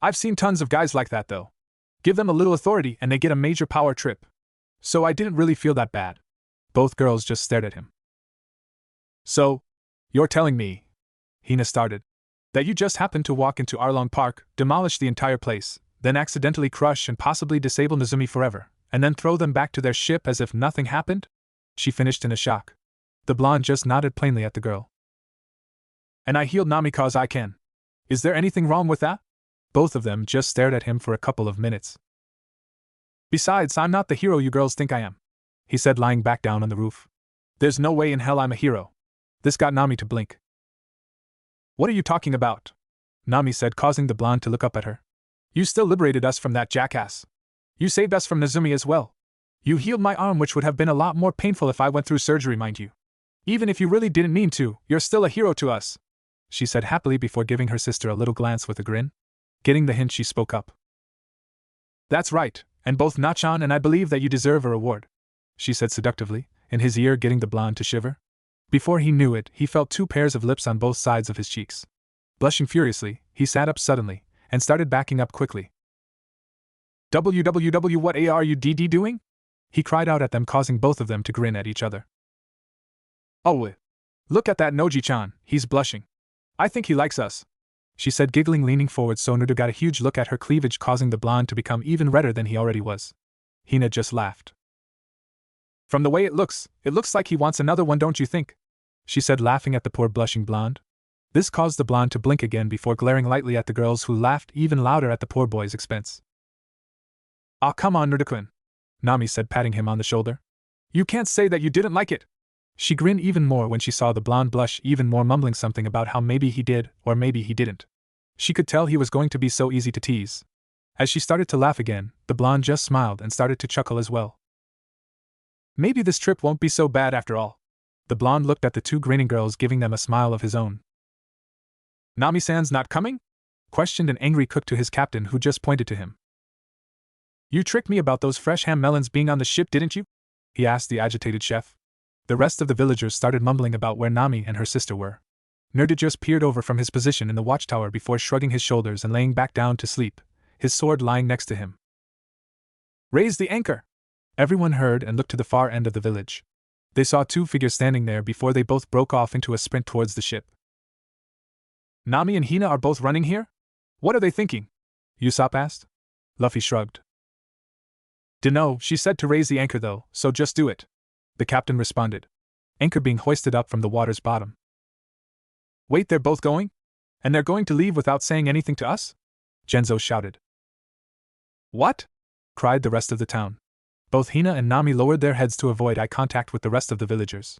[SPEAKER 1] I've seen tons of guys like that though. Give them a little authority and they get a major power trip. So I didn't really feel that bad. Both girls just stared at him. So, you're telling me, Hina started, that you just happened to walk into Arlong Park, demolish the entire place, then accidentally crush and possibly disable Nezumi forever, and then throw them back to their ship as if nothing happened? She finished in a shock. The blonde just nodded plainly at the girl. And I healed Nami 'cause I can. Is there anything wrong with that? Both of them just stared at him for a couple of minutes. Besides, I'm not the hero you girls think I am, he said, lying back down on the roof. There's no way in hell I'm a hero. This got Nami to blink. What are you talking about? Nami said, causing the blonde to look up at her. You still liberated us from that jackass. You saved us from Nezumi as well. You healed my arm, which would have been a lot more painful if I went through surgery, mind you. Even if you really didn't mean to, you're still a hero to us, she said happily before giving her sister a little glance with a grin. Getting the hint, she spoke up. That's right, and both Nachan and I believe that you deserve a reward, she said seductively, in his ear, getting the blonde to shiver. Before he knew it, he felt two pairs of lips on both sides of his cheeks. Blushing furiously, he sat up suddenly, and started backing up quickly. WWW, what are you doing? He cried out at them, causing both of them to grin at each other. Oh, look at that Noji-chan, he's blushing. I think he likes us, she said, giggling, leaning forward so Naruto got a huge look at her cleavage, causing the blonde to become even redder than he already was. Hina just laughed. From the way it looks like he wants another one, don't you think? She said, laughing at the poor blushing blonde. This caused the blonde to blink again before glaring lightly at the girls, who laughed even louder at the poor boy's expense. Ah, come on, Naruto-kun, Nami said, patting him on the shoulder. You can't say that you didn't like it. She grinned even more when she saw the blonde blush even more, mumbling something about how maybe he did, or maybe he didn't. She could tell he was going to be so easy to tease. As she started to laugh again, the blonde just smiled and started to chuckle as well. Maybe this trip won't be so bad after all. The blonde looked at the two grinning girls, giving them a smile of his own. Nami-san's not coming? Questioned an angry cook to his captain, who just pointed to him. You tricked me about those fresh ham melons being on the ship, didn't you? He asked the agitated chef. The rest of the villagers started mumbling about where Nami and her sister were. Naruto just peered over from his position in the watchtower before shrugging his shoulders and laying back down to sleep, his sword lying next to him. Raise the anchor! Everyone heard and looked to the far end of the village. They saw two figures standing there before they both broke off into a sprint towards the ship. Nami and Hina are both running here? What are they thinking? Usopp asked. Luffy shrugged. Dunno, she said to raise the anchor though, so just do it. The captain responded. Anchor being hoisted up from the water's bottom. Wait, they're both going? And they're going to leave without saying anything to us? Genzo shouted. What? Cried the rest of the town. Both Hina and Nami lowered their heads to avoid eye contact with the rest of the villagers.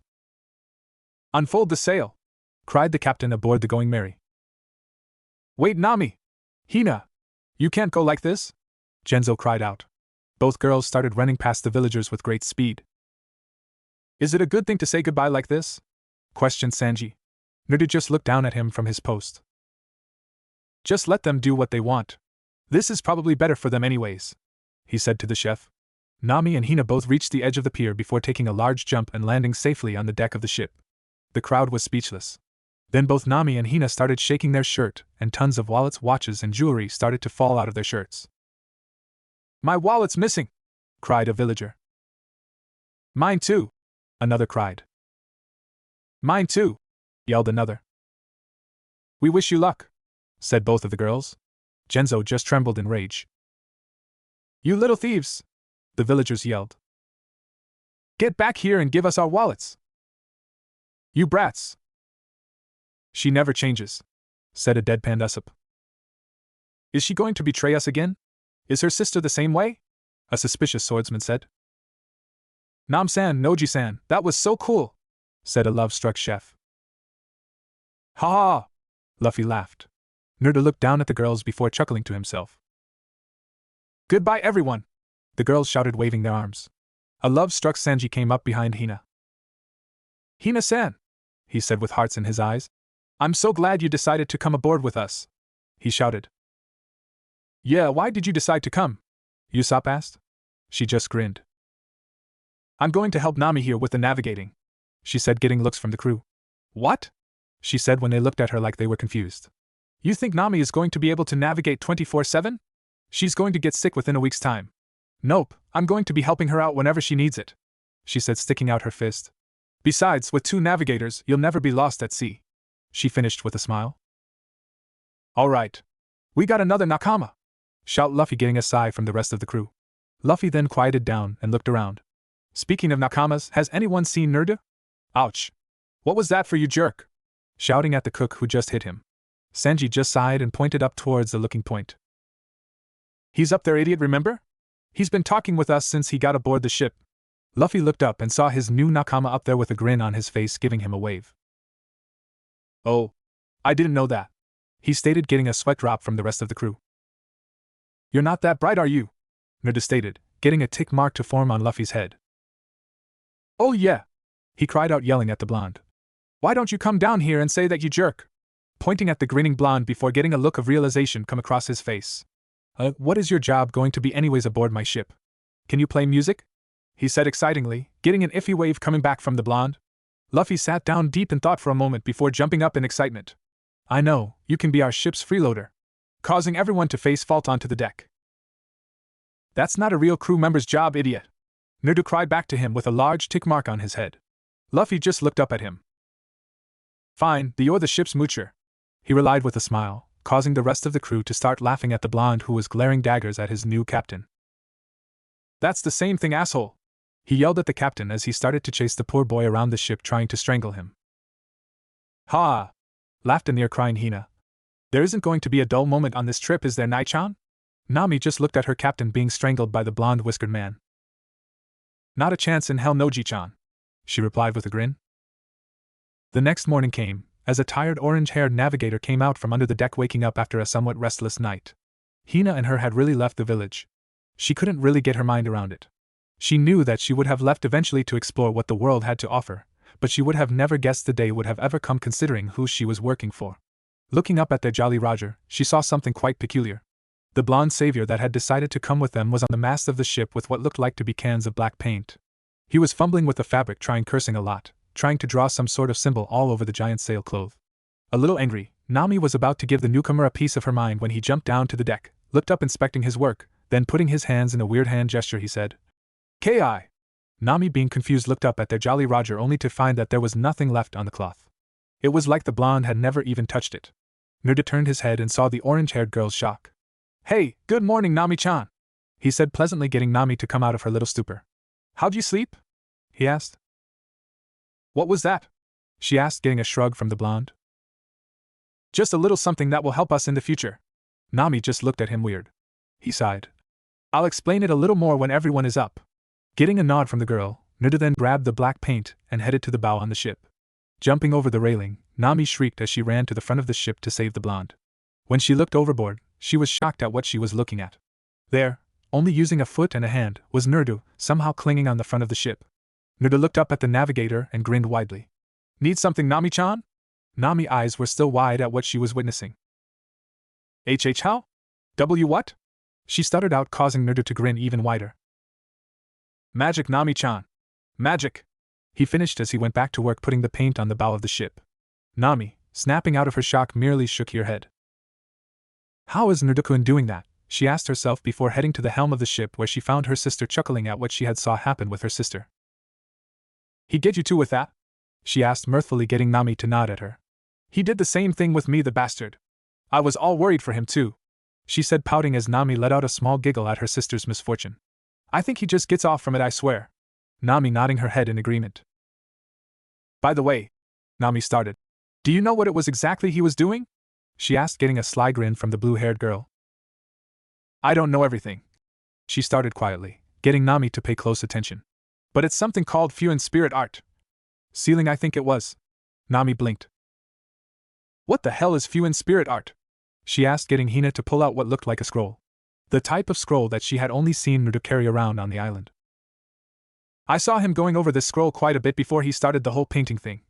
[SPEAKER 1] Unfold the sail! Cried the captain aboard the Going Merry. Wait, Nami! Hina! You can't go like this! Genzo cried out. Both girls started running past the villagers with great speed. Is it a good thing to say goodbye like this? Questioned Sanji. Naruto just looked down at him from his post. Just let them do what they want. This is probably better for them anyways, he said to the chef. Nami and Hina both reached the edge of the pier before taking a large jump and landing safely on the deck of the ship. The crowd was speechless. Then both Nami and Hina started shaking their shirt, and tons of wallets, watches, and jewelry started to fall out of their shirts. My wallet's missing! Cried a villager. Mine too! Another cried. Mine too! Yelled another. We wish you luck, said both of the girls. Genzo just trembled in rage. You little thieves! The villagers yelled. Get back here and give us our wallets! You brats! She never changes, said a deadpan Usopp. Is she going to betray us again? Is her sister the same way? A suspicious swordsman said. Nam-san, Noji-san, that was so cool, said a love-struck chef. Ha ha! Luffy laughed. Naruto looked down at the girls before chuckling to himself. Goodbye, everyone! The girls shouted, waving their arms. A love-struck Sanji came up behind Hina. Hina-san, he said with hearts in his eyes. I'm so glad you decided to come aboard with us, he shouted. Yeah, why did you decide to come? Usopp asked. She just grinned. I'm going to help Nami here with the navigating, she said, getting looks from the crew. What? She said when they looked at her like they were confused. You think Nami is going to be able to navigate 24/7? She's going to get sick within a week's time. Nope, I'm going to be helping her out whenever she needs it, she said, sticking out her fist. Besides, with 2 navigators, you'll never be lost at sea, she finished with a smile. All right. We got another nakama, shouted Luffy, getting a sigh from the rest of the crew. Luffy then quieted down and looked around. Speaking of nakamas, has anyone seen Naruto? Ouch. What was that for, you jerk? Shouting at the cook who just hit him. Sanji just sighed and pointed up towards the looking point. He's up there, idiot, remember? He's been talking with us since he got aboard the ship. Luffy looked up and saw his new nakama up there with a grin on his face, giving him a wave. Oh, I didn't know that, he stated, getting a sweat drop from the rest of the crew. You're not that bright, are you? Naruto stated, getting a tick mark to form on Luffy's head. Oh yeah, he cried out, yelling at the blonde. Why don't you come down here and say that, you jerk? Pointing at the grinning blonde before getting a look of realization come across his face. What is your job going to be anyways aboard my ship? Can you play music? He said excitingly, getting an iffy wave coming back from the blonde. Luffy sat down deep in thought for a moment before jumping up in excitement. I know, you can be our ship's freeloader, causing everyone to face fault onto the deck. That's not a real crew member's job, idiot, Naruto cried back to him with a large tick mark on his head. Luffy just looked up at him. Fine, you're the ship's moocher, he replied with a smile, causing the rest of the crew to start laughing at the blonde who was glaring daggers at his new captain. That's the same thing, asshole, he yelled at the captain as he started to chase the poor boy around the ship, trying to strangle him. Ha! Laughed a near-crying Hina. There isn't going to be a dull moment on this trip, is there, Nai-chan? Nami just looked at her captain being strangled by the blonde whiskered man. Not a chance in hell no, Ji-chan, she replied with a grin. The next morning came, as a tired orange-haired navigator came out from under the deck, waking up after a somewhat restless night. Hina and her had really left the village. She couldn't really get her mind around it. She knew that she would have left eventually to explore what the world had to offer, but she would have never guessed the day would have ever come considering who she was working for. Looking up at their Jolly Roger, she saw something quite peculiar. The blonde savior that had decided to come with them was on the mast of the ship with what looked like to be cans of black paint. He was fumbling with the fabric, cursing a lot, trying to draw some sort of symbol all over the giant sailcloth. A little angry, Nami was about to give the newcomer a piece of her mind when he jumped down to the deck, looked up inspecting his work, then putting his hands in a weird hand gesture he said, "Ki." Nami, being confused, looked up at their Jolly Roger only to find that there was nothing left on the cloth. It was like the blonde had never even touched it. Naruto turned his head and saw the orange-haired girl's shock. "Hey, good morning, Nami-chan," he said pleasantly, getting Nami to come out of her little stupor. "How'd you sleep?" he asked. "What was that?" she asked, getting a shrug from the blonde. "Just a little something that will help us in the future." Nami just looked at him weird. He sighed. "I'll explain it a little more when everyone is up." Getting a nod from the girl, Naruto then grabbed the black paint and headed to the bow on the ship. Jumping over the railing, Nami shrieked as she ran to the front of the ship to save the blonde. When she looked overboard, she was shocked at what she was looking at. There, only using a foot and a hand, was Naruto, somehow clinging on the front of the ship. Naruto looked up at the navigator and grinned widely. "Need something, Nami-chan?" Nami's eyes were still wide at what she was witnessing. How? What? She stuttered out, causing Naruto to grin even wider. "Magic, Nami-chan. Magic," he finished as he went back to work putting the paint on the bow of the ship. Nami, snapping out of her shock, merely shook her head. How is Naruto-kun doing that? She asked herself before heading to the helm of the ship, where she found her sister chuckling at what she had saw happen with her sister. "He get you too with that?" she asked mirthfully, getting Nami to nod at her. "He did the same thing with me, the bastard. I was all worried for him too," she said, pouting as Nami let out a small giggle at her sister's misfortune. "I think he just gets off from it, I swear." Nami nodding her head in agreement. "By the way," Nami started, "do you know what it was exactly he was doing?" she asked, getting a sly grin from the blue-haired girl. "I don't know everything," she started quietly, getting Nami to pay close attention. "But it's something called Fuin Spirit Art. Sealing, I think it was." Nami blinked. "What the hell is Fuin Spirit Art?" she asked, getting Hina to pull out what looked like a scroll. The type of scroll that she had only seen Naruto carry around on the island. "I saw him going over this scroll quite a bit before he started the whole painting thing,"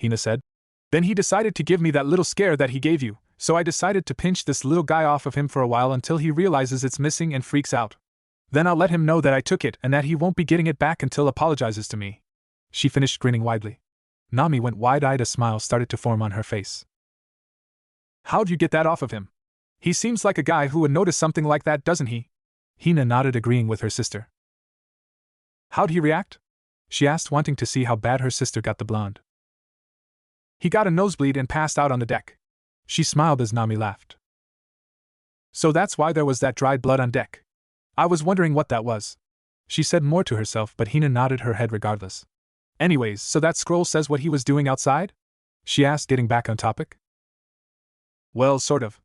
[SPEAKER 1] Hina said. "Then he decided to give me that little scare that he gave you, so I decided to pinch this little guy off of him for a while until he realizes it's missing and freaks out. Then I'll let him know that I took it and that he won't be getting it back until apologizes to me." She finished grinning widely. Nami went wide-eyed, a smile started to form on her face. "How'd you get that off of him? He seems like a guy who would notice something like that, doesn't he?" Hina nodded, agreeing with her sister. "How'd he react?" she asked, wanting to see how bad her sister got the blonde. "He got a nosebleed and passed out on the deck." She smiled as Nami laughed. "So that's why there was that dried blood on deck. I was wondering what that was," she said more to herself, but Hina nodded her head regardless. "Anyways, so that scroll says what he was doing outside?" she asked, getting back on topic. "Well, sort of,"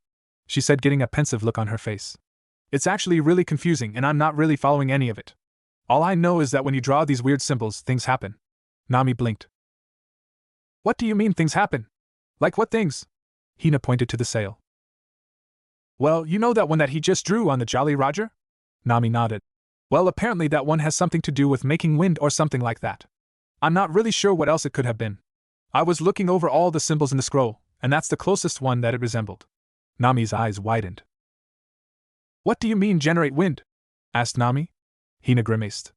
[SPEAKER 1] she said, getting a pensive look on her face. "It's actually really confusing and I'm not really following any of it. All I know is that when you draw these weird symbols, things happen." Nami blinked. "What do you mean things happen? Like what things?" Hina pointed to the sail. "Well, you know that one that he just drew on the Jolly Roger?" Nami nodded. "Well, apparently that one has something to do with making wind or something like that. I'm not really sure what else it could have been. I was looking over all the symbols in the scroll, and that's the closest one that it resembled." Nami's eyes widened. "What do you mean generate wind?" asked Nami. Hina grimaced.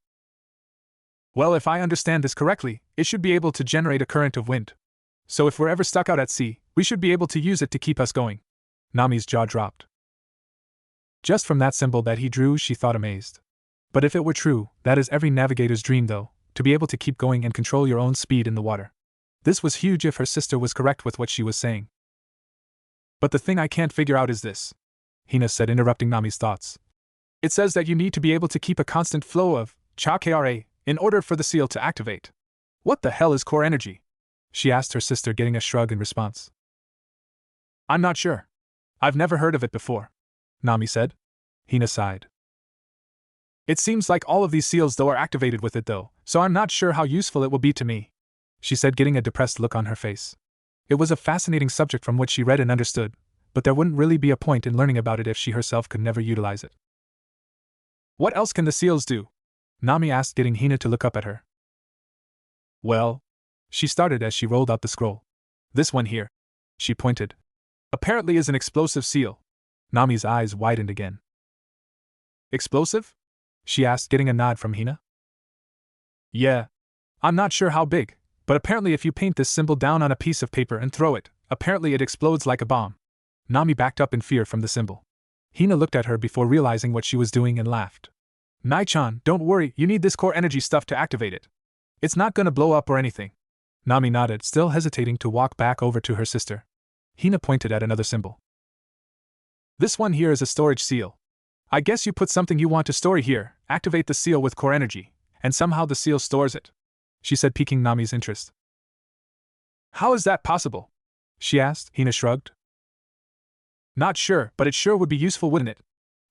[SPEAKER 1] "Well, if I understand this correctly, it should be able to generate a current of wind. So if we're ever stuck out at sea, we should be able to use it to keep us going." Nami's jaw dropped. Just from that symbol that he drew, she thought, amazed. But if it were true, that is every navigator's dream though, to be able to keep going and control your own speed in the water. This was huge if her sister was correct with what she was saying. "But the thing I can't figure out is this," Hina said, interrupting Nami's thoughts. "It says that you need to be able to keep a constant flow of cha-kra in order for the seal to activate. What the hell is core energy?" she asked her sister, getting a shrug in response. "I'm not sure. I've never heard of it before," Nami said. Hina sighed. It seems like all of these seals though are activated with it though, so I'm not sure how useful it will be to me," she said, getting a depressed look on her face. It was a fascinating subject from which she read and understood, but there wouldn't really be a point in learning about it if she herself could never utilize it. "What else can the seals do?" Nami asked, getting Hina to look up at her. "Well," she started as she rolled out the scroll. "This one here," she pointed, "apparently is an explosive seal." Nami's eyes widened again. "Explosive?" she asked, getting a nod from Hina. "Yeah. I'm not sure how big, but apparently if you paint this symbol down on a piece of paper and throw it, apparently it explodes like a bomb." Nami backed up in fear from the symbol. Hina looked at her before realizing what she was doing and laughed. "Nai-chan, don't worry, you need this core energy stuff to activate it. It's not gonna blow up or anything." Nami nodded, still hesitating to walk back over to her sister. Hina pointed at another symbol. "This one here is a storage seal. I guess you put something you want to store here, activate the seal with core energy, and somehow the seal stores it," she said, piquing Nami's interest. "How is that possible?" she asked. Hina shrugged. "Not sure, but it sure would be useful, wouldn't it?"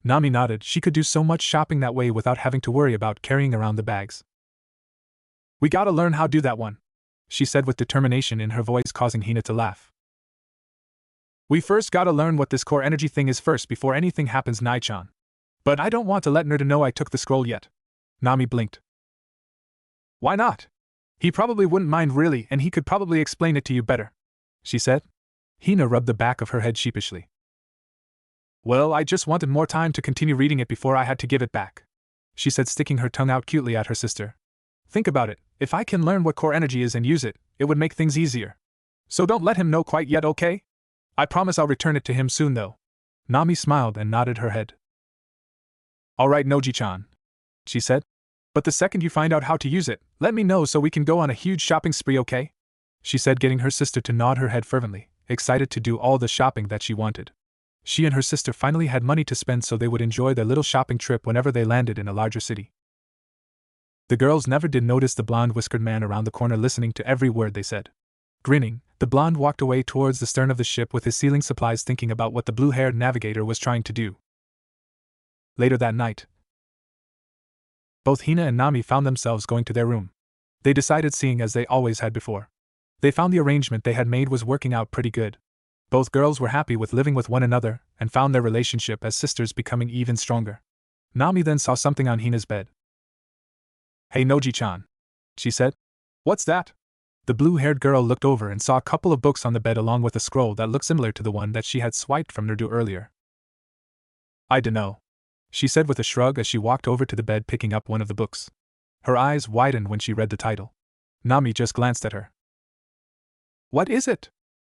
[SPEAKER 1] Nami nodded. She could do so much shopping that way without having to worry about carrying around the bags. "We gotta learn how to do that one," she said with determination in her voice, causing Hina to laugh. "We first gotta learn what this core energy thing is first before anything happens, Nai-chan. But I don't want to let Naruto know I took the scroll yet." Nami blinked. "Why not? He probably wouldn't mind really, and he could probably explain it to you better," she said. Hina rubbed the back of her head sheepishly. "Well, I just wanted more time to continue reading it before I had to give it back," she said, sticking her tongue out cutely at her sister. "Think about it, if I can learn what core energy is and use it, it would make things easier. So don't let him know quite yet, okay? I promise I'll return it to him soon though." Nami smiled and nodded her head. "Alright, Noji-chan," she said. "But the second you find out how to use it, let me know so we can go on a huge shopping spree, okay?" she said, getting her sister to nod her head fervently, excited to do all the shopping that she wanted. She and her sister finally had money to spend, so they would enjoy their little shopping trip whenever they landed in a larger city. The girls never did notice the blonde whiskered man around the corner listening to every word they said. Grinning, the blonde walked away towards the stern of the ship with his sealing supplies, thinking about what the blue-haired navigator was trying to do. Later that night, both Hina and Nami found themselves going to their room. They decided, seeing as they always had before. They found the arrangement they had made was working out pretty good. Both girls were happy with living with one another, and found their relationship as sisters becoming even stronger. Nami then saw something on Hina's bed. "Hey Noji-chan," she said. "What's that?" The blue-haired girl looked over and saw a couple of books on the bed along with a scroll that looked similar to the one that she had swiped from Naruto earlier. "I dunno," she said with a shrug as she walked over to the bed, picking up one of the books. Her eyes widened when she read the title. Nami just glanced at her. "What is it?"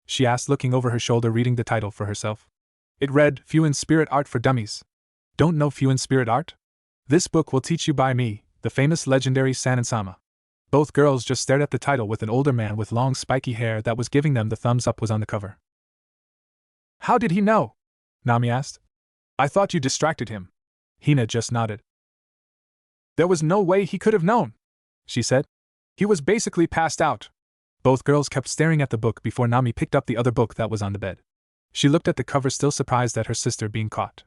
[SPEAKER 1] she asked, looking over her shoulder, reading the title for herself. It read, Fuin Spirit Art for Dummies. Don't know Fuin Spirit Art? This book will teach you by me, the famous legendary Sanin-sama. Both girls just stared at the title, with an older man with long spiky hair that was giving them the thumbs up was on the cover. "How did he know?" Nami asked. "I thought you distracted him." Hina just nodded. "There was no way he could have known," she said. "He was basically passed out." Both girls kept staring at the book before Nami picked up the other book that was on the bed. She looked at the cover, still surprised at her sister being caught.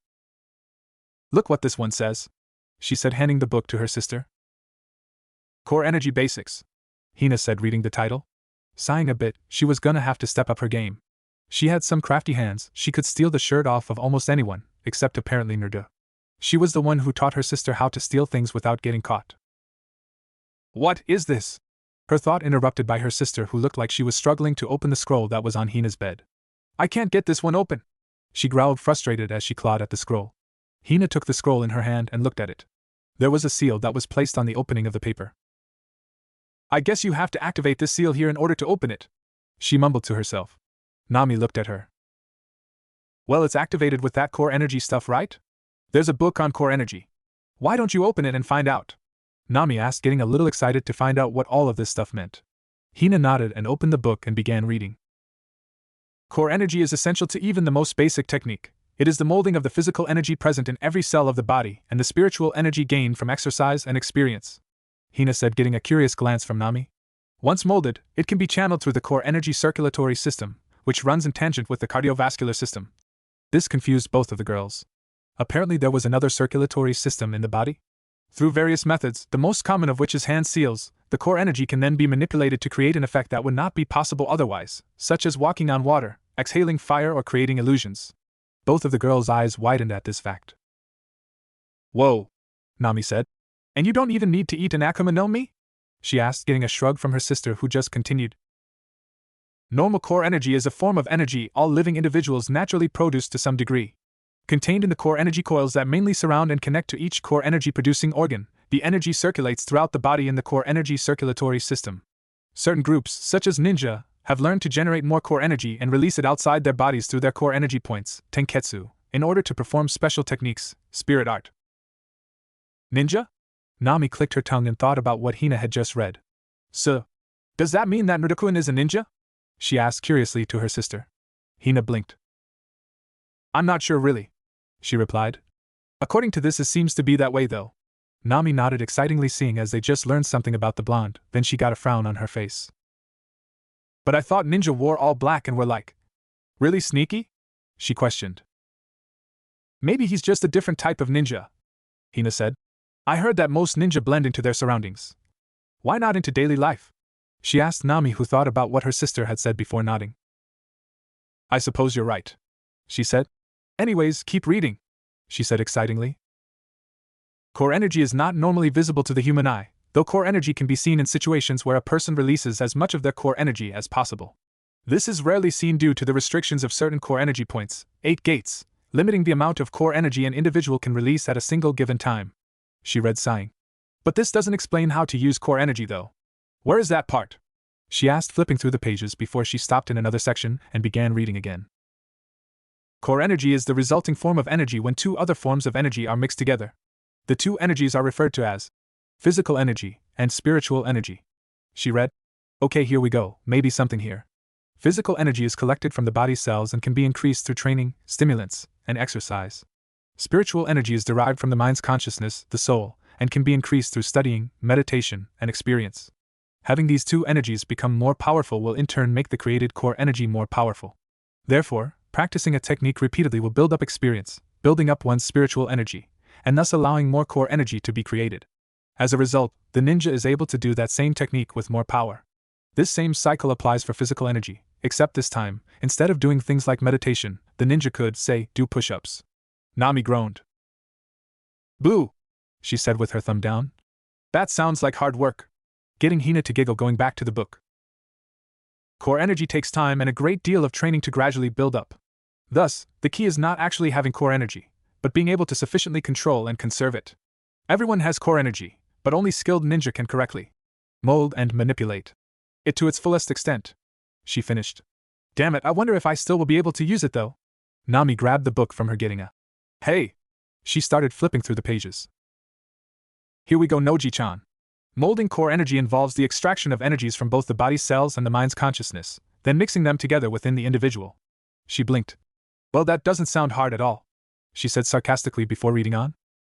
[SPEAKER 1] "Look what this one says," she said, handing the book to her sister. "Core Energy Basics," Hina said, reading the title. Sighing a bit, she was gonna have to step up her game. She had some crafty hands, she could steal the shirt off of almost anyone, except apparently Naruto. She was the one who taught her sister how to steal things without getting caught. "What is this?" Her thought interrupted by her sister, who looked like she was struggling to open the scroll that was on Hina's bed. "I can't get this one open," she growled, frustrated as she clawed at the scroll. Hina took the scroll in her hand and looked at it. There was a seal that was placed on the opening of the paper. "I guess you have to activate this seal here in order to open it," she mumbled to herself. Nami looked at her. "Well, it's activated with that core energy stuff, right? There's a book on core energy. Why don't you open it and find out?" Nami asked, getting a little excited to find out what all of this stuff meant. Hina nodded and opened the book and began reading. "Core energy is essential to even the most basic technique. It is the molding of the physical energy present in every cell of the body and the spiritual energy gained from exercise and experience," Hina said, getting a curious glance from Nami. "Once molded, it can be channeled through the core energy circulatory system, which runs in tangent with the cardiovascular system." This confused both of the girls. Apparently there was another circulatory system in the body? Through various methods, the most common of which is hand seals, the core energy can then be manipulated to create an effect that would not be possible otherwise, such as walking on water, exhaling fire, or creating illusions. Both of the girls' eyes widened at this fact. Whoa, Nami said. And you don't even need to eat an Akuma no Mi? She asked, getting a shrug from her sister, who just continued. Normal core energy is a form of energy all living individuals naturally produce to some degree. Contained in the core energy coils that mainly surround and connect to each core energy producing organ, the energy circulates throughout the body in the core energy circulatory system. Certain groups, such as ninja, have learned to generate more core energy and release it outside their bodies through their core energy points, tenketsu, in order to perform special techniques, spirit art. Ninja? Nami clicked her tongue and thought about what Hina had just read. So, does that mean that Naruto-kun is a ninja? She asked curiously to her sister. Hina blinked. I'm not sure really, she replied. According to this, it seems to be that way though. Nami nodded excitedly, seeing as they just learned something about the blonde, then she got a frown on her face. But I thought ninja wore all black and were like, really sneaky? She questioned. Maybe he's just a different type of ninja, Hina said. I heard that most ninja blend into their surroundings. Why not into daily life? She asked Nami, who thought about what her sister had said before nodding. I suppose you're right, she said. Anyways, keep reading, she said excitingly. Core energy is not normally visible to the human eye, though core energy can be seen in situations where a person releases as much of their core energy as possible. This is rarely seen due to the restrictions of certain core energy points, 8 gates, limiting the amount of core energy an individual can release at a single given time. She read, sighing. But this doesn't explain how to use core energy though. Where is that part? She asked, flipping through the pages before she stopped in another section and began reading again. Core energy is the resulting form of energy when two other forms of energy are mixed together. The two energies are referred to as physical energy and spiritual energy. She read. Okay, here we go, maybe something here. Physical energy is collected from the body cells and can be increased through training, stimulants, and exercise. Spiritual energy is derived from the mind's consciousness, the soul, and can be increased through studying, meditation, and experience. Having these two energies become more powerful will in turn make the created core energy more powerful. Therefore, practicing a technique repeatedly will build up experience, building up one's spiritual energy, and thus allowing more core energy to be created. As a result, the ninja is able to do that same technique with more power. This same cycle applies for physical energy, except this time, instead of doing things like meditation, the ninja could, say, do push-ups. Nami groaned. Boo! She said with her thumb down. That sounds like hard work. Getting Hina to giggle, going back to the book. Core energy takes time and a great deal of training to gradually build up. Thus, the key is not actually having core energy, but being able to sufficiently control and conserve it. Everyone has core energy, but only skilled ninja can correctly mold and manipulate it to its fullest extent. She finished. Damn it, I wonder if I still will be able to use it though. Nami grabbed the book from her Gettinga. Hey! She started flipping through the pages. Here we go, Noji-chan. Molding core energy involves the extraction of energies from both the body cells and the mind's consciousness, then mixing them together within the individual. She blinked. Well, that doesn't sound hard at all, she said sarcastically before reading on.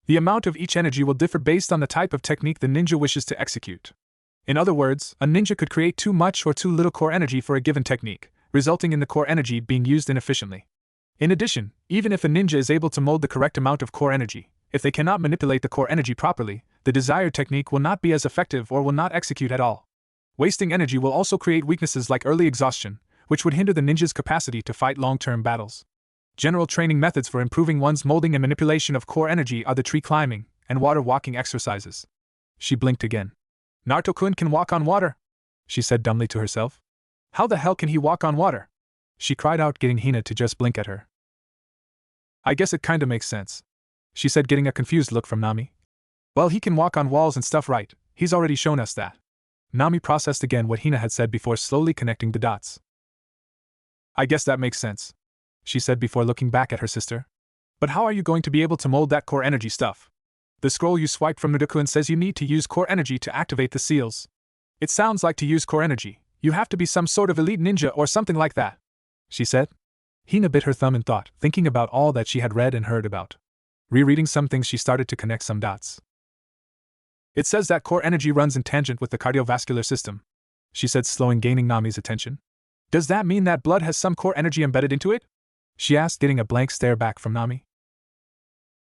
[SPEAKER 1] The amount of each energy will differ based on the type of technique the ninja wishes to execute. In other words, a ninja could create too much or too little core energy for a given technique, resulting in the core energy being used inefficiently. In addition, even if a ninja is able to mold the correct amount of core energy, if they cannot manipulate the core energy properly, the desired technique will not be as effective or will not execute at all. Wasting energy will also create weaknesses like early exhaustion, which would hinder the ninja's capacity to fight long-term battles. General training methods for improving one's molding and manipulation of core energy are the tree climbing and water walking exercises. She blinked again. Naruto-kun can walk on water, she said dumbly to herself. How the hell can he walk on water? She cried out, getting Hina to just blink at her. I guess it kinda makes sense, she said, getting a confused look from Nami. Well, he can walk on walls and stuff, right? He's already shown us that. Nami processed again what Hina had said before slowly connecting the dots. I guess that makes sense, she said before looking back at her sister. But how are you going to be able to mold that core energy stuff? The scroll you swiped from Naruto-kun says you need to use core energy to activate the seals. It sounds like to use core energy, you have to be some sort of elite ninja or something like that, she said. Hina bit her thumb in thought, thinking about all that she had read and heard about. Rereading some things, she started to connect some dots. It says that core energy runs in tangent with the cardiovascular system, she said, gaining Nami's attention. Does that mean that blood has some core energy embedded into it? She asked, getting a blank stare back from Nami.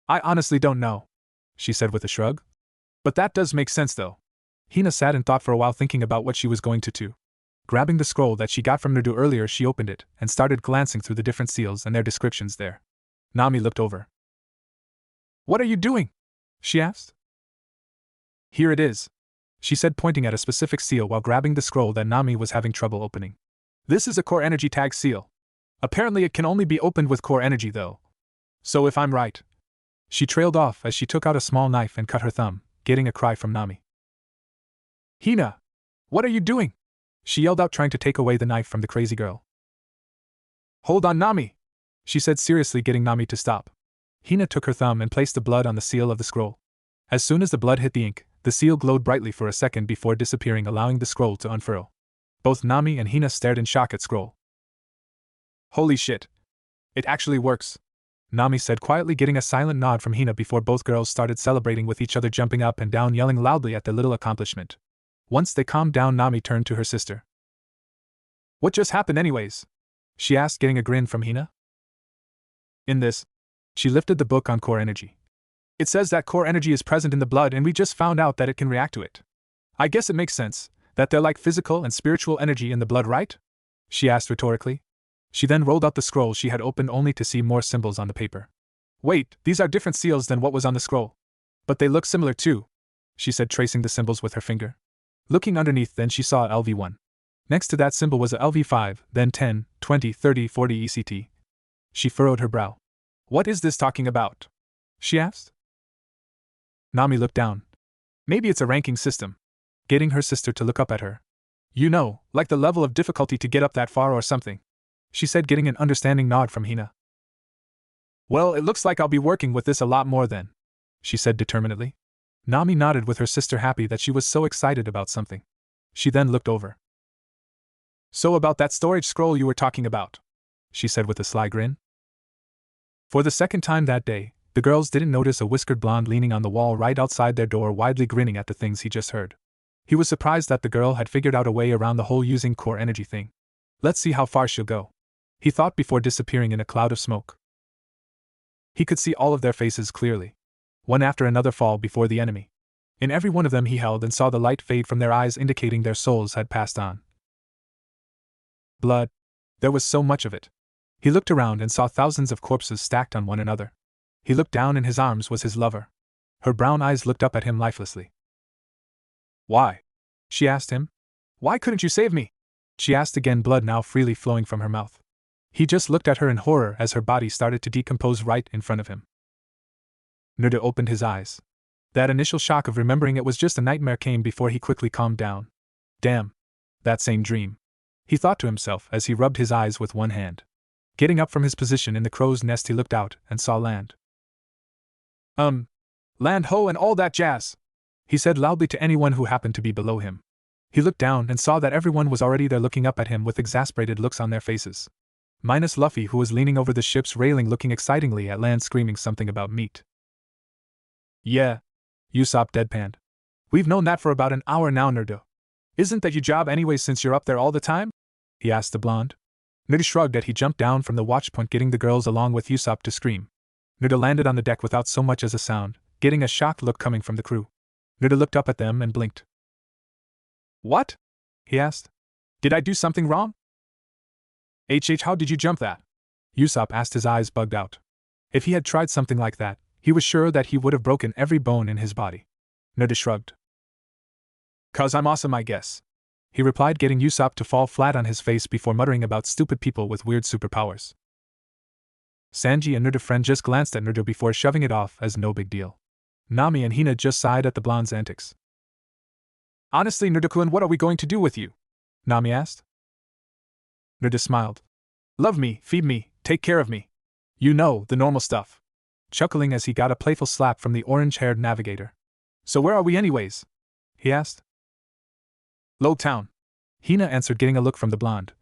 [SPEAKER 1] I honestly don't know, she said with a shrug. But that does make sense though. Hina sat and thought for a while, thinking about what she was going to do. Grabbing the scroll that she got from Naruto earlier, she opened it and started glancing through the different seals and their descriptions there. Nami looked over. "What are you doing?" she asked. "Here it is," she said, pointing at a specific seal while grabbing the scroll that Nami was having trouble opening. "This is a core energy tag seal. Apparently it can only be opened with core energy though. So if I'm right." She trailed off as she took out a small knife and cut her thumb, getting a cry from Nami. "Hina! What are you doing?" she yelled out, trying to take away the knife from the crazy girl. "Hold on, Nami," she said seriously, getting Nami to stop. Hina took her thumb and placed the blood on the seal of the scroll. As soon as the blood hit the ink, the seal glowed brightly for a second before disappearing, allowing the scroll to unfurl. Both Nami and Hina stared in shock at scroll. "Holy shit! It actually works," Nami said quietly, getting a silent nod from Hina before both girls started celebrating with each other, jumping up and down, yelling loudly at their little accomplishment. Once they calmed down, Nami turned to her sister. "What just happened anyways?" she asked, getting a grin from Hina. "In this," she lifted the book on core energy. "It says that core energy is present in the blood, and we just found out that it can react to it. I guess it makes sense, that they're like physical and spiritual energy in the blood, right?" she asked rhetorically. She then rolled out the scroll she had opened, only to see more symbols on the paper. "Wait, these are different seals than what was on the scroll. But they look similar too," she said, tracing the symbols with her finger. Looking underneath, then she saw LV1. Next to that symbol was a LV5, then 10, 20, 30, 40 ECT. She furrowed her brow. "What is this talking about?" she asked. Nami looked down. "Maybe it's a ranking system," getting her sister to look up at her. "You know, like the level of difficulty to get up that far or something," she said, getting an understanding nod from Hina. "Well, it looks like I'll be working with this a lot more then," she said determinedly. Nami nodded with her sister, happy that she was so excited about something. She then looked over. "So about that storage scroll you were talking about," she said with a sly grin. For the second time that day, the girls didn't notice a whiskered blonde leaning on the wall right outside their door, widely grinning at the things he just heard. He was surprised that the girl had figured out a way around the whole using core energy thing. "Let's see how far she'll go," he thought before disappearing in a cloud of smoke. He could see all of their faces clearly, one after another fall before the enemy. In every one of them he held and saw the light fade from their eyes, indicating their souls had passed on. Blood. There was so much of it. He looked around and saw thousands of corpses stacked on one another. He looked down, and his arms was his lover. Her brown eyes looked up at him lifelessly. "Why?" she asked him. "Why couldn't you save me?" she asked again, blood now freely flowing from her mouth. He just looked at her in horror as her body started to decompose right in front of him. Naruto opened his eyes. That initial shock of remembering it was just a nightmare came before he quickly calmed down. Damn. That same dream, he thought to himself as he rubbed his eyes with one hand. Getting up from his position in the crow's nest, he looked out and saw land. Land ho and all that jazz," he said loudly to anyone who happened to be below him. He looked down and saw that everyone was already there, looking up at him with exasperated looks on their faces. Minus Luffy, who was leaning over the ship's railing looking excitingly at land, screaming something about meat. "Yeah," Usopp deadpanned. "We've known that for about an hour now, Naruto. Isn't that your job anyways, since you're up there all the time?" he asked the blonde. Naruto shrugged as he jumped down from the watchpoint, getting the girls along with Usopp to scream. Naruto landed on the deck without so much as a sound, getting a shocked look coming from the crew. Naruto looked up at them and blinked. "What?" he asked. "Did I do something wrong?" How did you jump that?" Usopp asked, his eyes bugged out. If he had tried something like that, he was sure that he would have broken every bone in his body. Naruto shrugged. "'Cause I'm awesome, I guess," he replied, getting Usopp to fall flat on his face before muttering about stupid people with weird superpowers. Sanji and Naruto's friend just glanced at Naruto before shoving it off as no big deal. Nami and Hina just sighed at the blonde's antics. "Honestly, Naruto-kun, what are we going to do with you?" Nami asked. Naruto smiled. "Love me, feed me, take care of me. You know, the normal stuff," chuckling as he got a playful slap from the orange-haired navigator. "So where are we anyways?" he asked. "Low Town," Hina answered, getting a look from the blonde.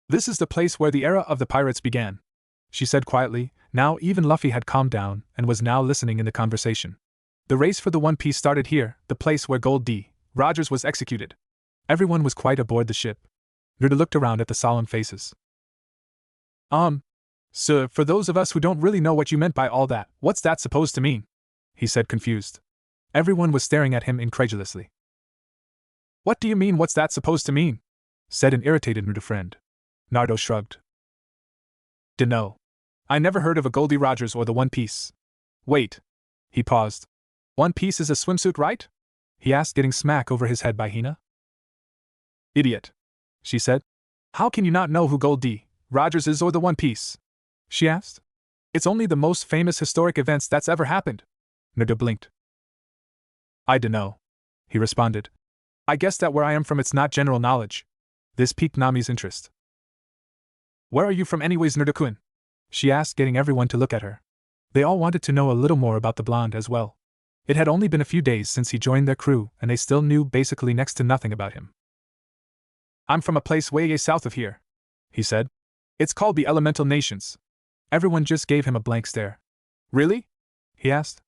[SPEAKER 1] "This is the place where the era of the pirates began," she said quietly. Now even Luffy had calmed down and was now listening in the conversation. "The race for the One Piece started here, the place where Gold D. Rogers was executed." Everyone was quite aboard the ship. Naruto looked around at the solemn faces. Sir, for those of us who don't really know what you meant by all that, what's that supposed to mean?" he said, confused. Everyone was staring at him incredulously. What do you mean, what's that supposed to mean? Said an irritated Naruto friend. Naruto shrugged. Dunno. I never heard of a Goldie Rogers or the One Piece. Wait. He paused. One Piece is a swimsuit, right? He asked, getting smack over his head by Hina. Idiot. She said. How can you not know who Goldie Rogers is or the One Piece? She asked. It's only the most famous historic events that's ever happened. Naruto blinked. I dunno. He responded. I guess that where I am from it's not general knowledge. This piqued Nami's interest. Where are you from anyways, Naruto-kun? She asked, getting everyone to look at her. They all wanted to know a little more about the blonde as well. It had only been a few days since he joined their crew, and they still knew basically next to nothing about him. I'm from a place way south of here, he said. It's called the Elemental Nations. Everyone just gave him a blank stare. Really? He asked.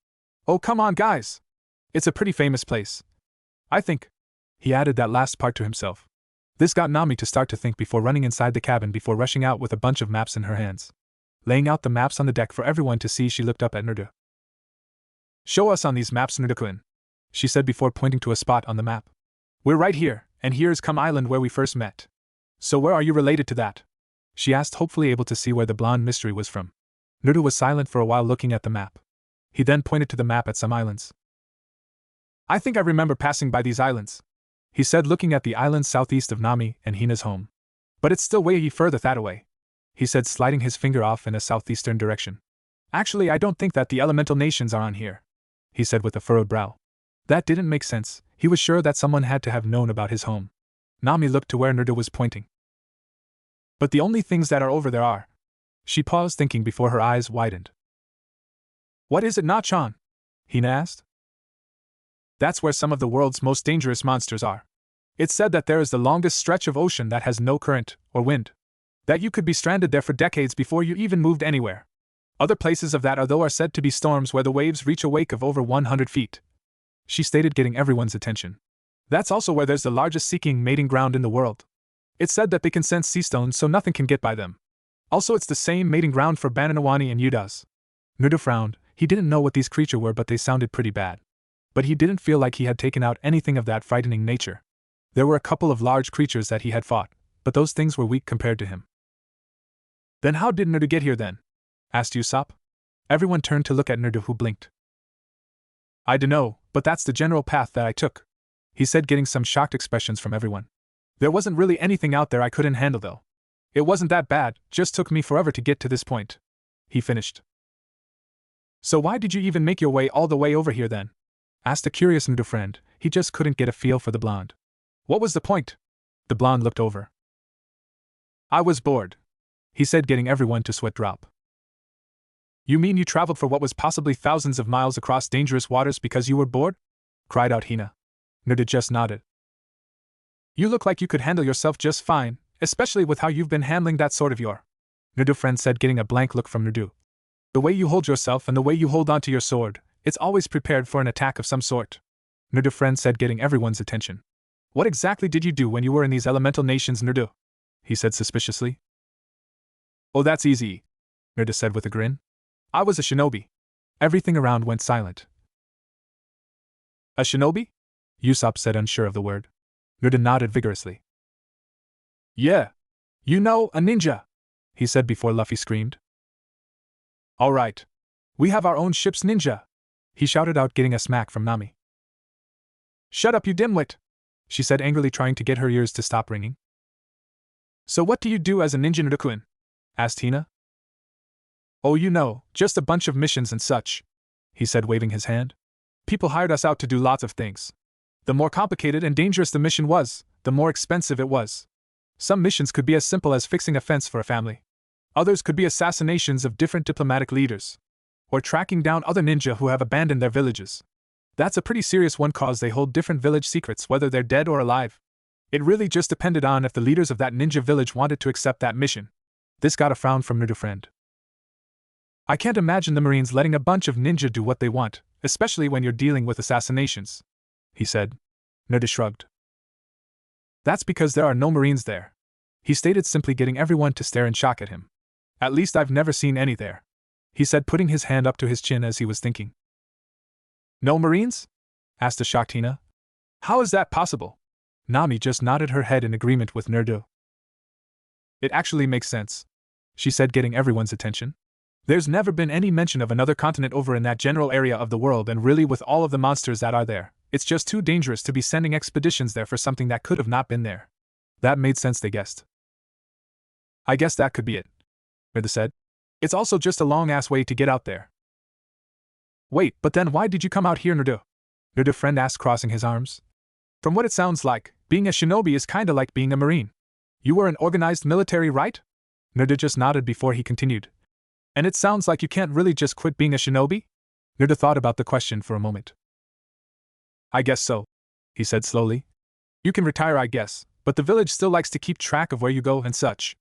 [SPEAKER 1] Oh, come on, guys. It's a pretty famous place. I think. He added that last part to himself. This got Nami to start to think before running inside the cabin before rushing out with a bunch of maps in her hands. Laying out the maps on the deck for everyone to see, she looked up at Naruto. Show us on these maps, Naruto-kun, she said before pointing to a spot on the map. We're right here, and here's Kum Island where we first met. So where are you related to that? She asked, hopefully able to see where the blonde mystery was from. Naruto was silent for a while looking at the map. He then pointed to the map at some islands. I think I remember passing by these islands, he said, looking at the islands southeast of Nami and Hina's home. But it's still way further that away, he said, sliding his finger off in a southeastern direction. Actually, I don't think that the Elemental Nations are on here, he said with a furrowed brow. That didn't make sense. He was sure that someone had to have known about his home. Nami looked to where Naruto was pointing. But the only things that are over there are. She paused, thinking before her eyes widened. What is it, Nachan? Hina asked. That's where some of the world's most dangerous monsters are. It's said that there is the longest stretch of ocean that has no current or wind. That you could be stranded there for decades before you even moved anywhere. Other places of that are said to be storms where the waves reach a wake of over 100 feet. She stated, getting everyone's attention. That's also where there's the largest seeking mating ground in the world. It's said that they can sense sea stones so nothing can get by them. Also, it's the same mating ground for Bananawani and Yudas. Naruto frowned. He didn't know what these creatures were, but they sounded pretty bad. But he didn't feel like he had taken out anything of that frightening nature. There were a couple of large creatures that he had fought, but those things were weak compared to him. Then how did Naruto get here then? Asked Usopp. Everyone turned to look at Naruto, who blinked. I dunno, but that's the general path that I took, he said, getting some shocked expressions from everyone. There wasn't really anything out there I couldn't handle though. It wasn't that bad, just took me forever to get to this point, he finished. So why did you even make your way all the way over here then? Asked a curious Naruto friend. He just couldn't get a feel for the blonde. What was the point? The blonde looked over. I was bored, he said, getting everyone to sweat drop. You mean you traveled for what was possibly thousands of miles across dangerous waters because you were bored? Cried out Hina. Naruto just nodded. You look like you could handle yourself just fine, especially with how you've been handling that sword of yours, Naruto friend said, getting a blank look from Naruto. The way you hold yourself and the way you hold onto your sword, it's always prepared for an attack of some sort, Naruto friend said, getting everyone's attention. What exactly did you do when you were in these elemental nations, Naruto? He said suspiciously. Oh, that's easy, Naruto said with a grin. I was a shinobi. Everything around went silent. A shinobi? Usopp said, unsure of the word. Naruto nodded vigorously. Yeah. You know, a ninja, he said before Luffy screamed. All right. We have our own ship's ninja, he shouted out, getting a smack from Nami. Shut up, you dimwit, she said angrily, trying to get her ears to stop ringing. So what do you do as a ninja, Naruto-kun? Asked Hina. Oh, you know, just a bunch of missions and such, he said, waving his hand. People hired us out to do lots of things. The more complicated and dangerous the mission was, the more expensive it was. Some missions could be as simple as fixing a fence for a family. Others could be assassinations of different diplomatic leaders, or tracking down other ninja who have abandoned their villages. That's a pretty serious one, cause they hold different village secrets whether they're dead or alive. It really just depended on if the leaders of that ninja village wanted to accept that mission. This got a frown from Naruto friend. I can't imagine the Marines letting a bunch of ninja do what they want, especially when you're dealing with assassinations, he said. Naruto shrugged. That's because there are no Marines there, he stated, simply, getting everyone to stare in shock at him. At least I've never seen any there, he said, putting his hand up to his chin as he was thinking. No Marines? asked a shocked Hina. How is that possible? Nami just nodded her head in agreement with Naruto. It actually makes sense, she said, getting everyone's attention. There's never been any mention of another continent over in that general area of the world, and really with all of the monsters that are there, it's just too dangerous to be sending expeditions there for something that could have not been there. That made sense, they guessed. I guess that could be it, Naruto said. It's also just a long-ass way to get out there. Wait, but then why did you come out here, Naruto? Naruto's friend asked, crossing his arms. From what it sounds like, being a shinobi is kinda like being a marine. You were an organized military, right? Naruto just nodded before he continued. And it sounds like you can't really just quit being a shinobi? Naruto thought about the question for a moment. I guess so, he said slowly. You can retire, I guess, but the village still likes to keep track of where you go and such.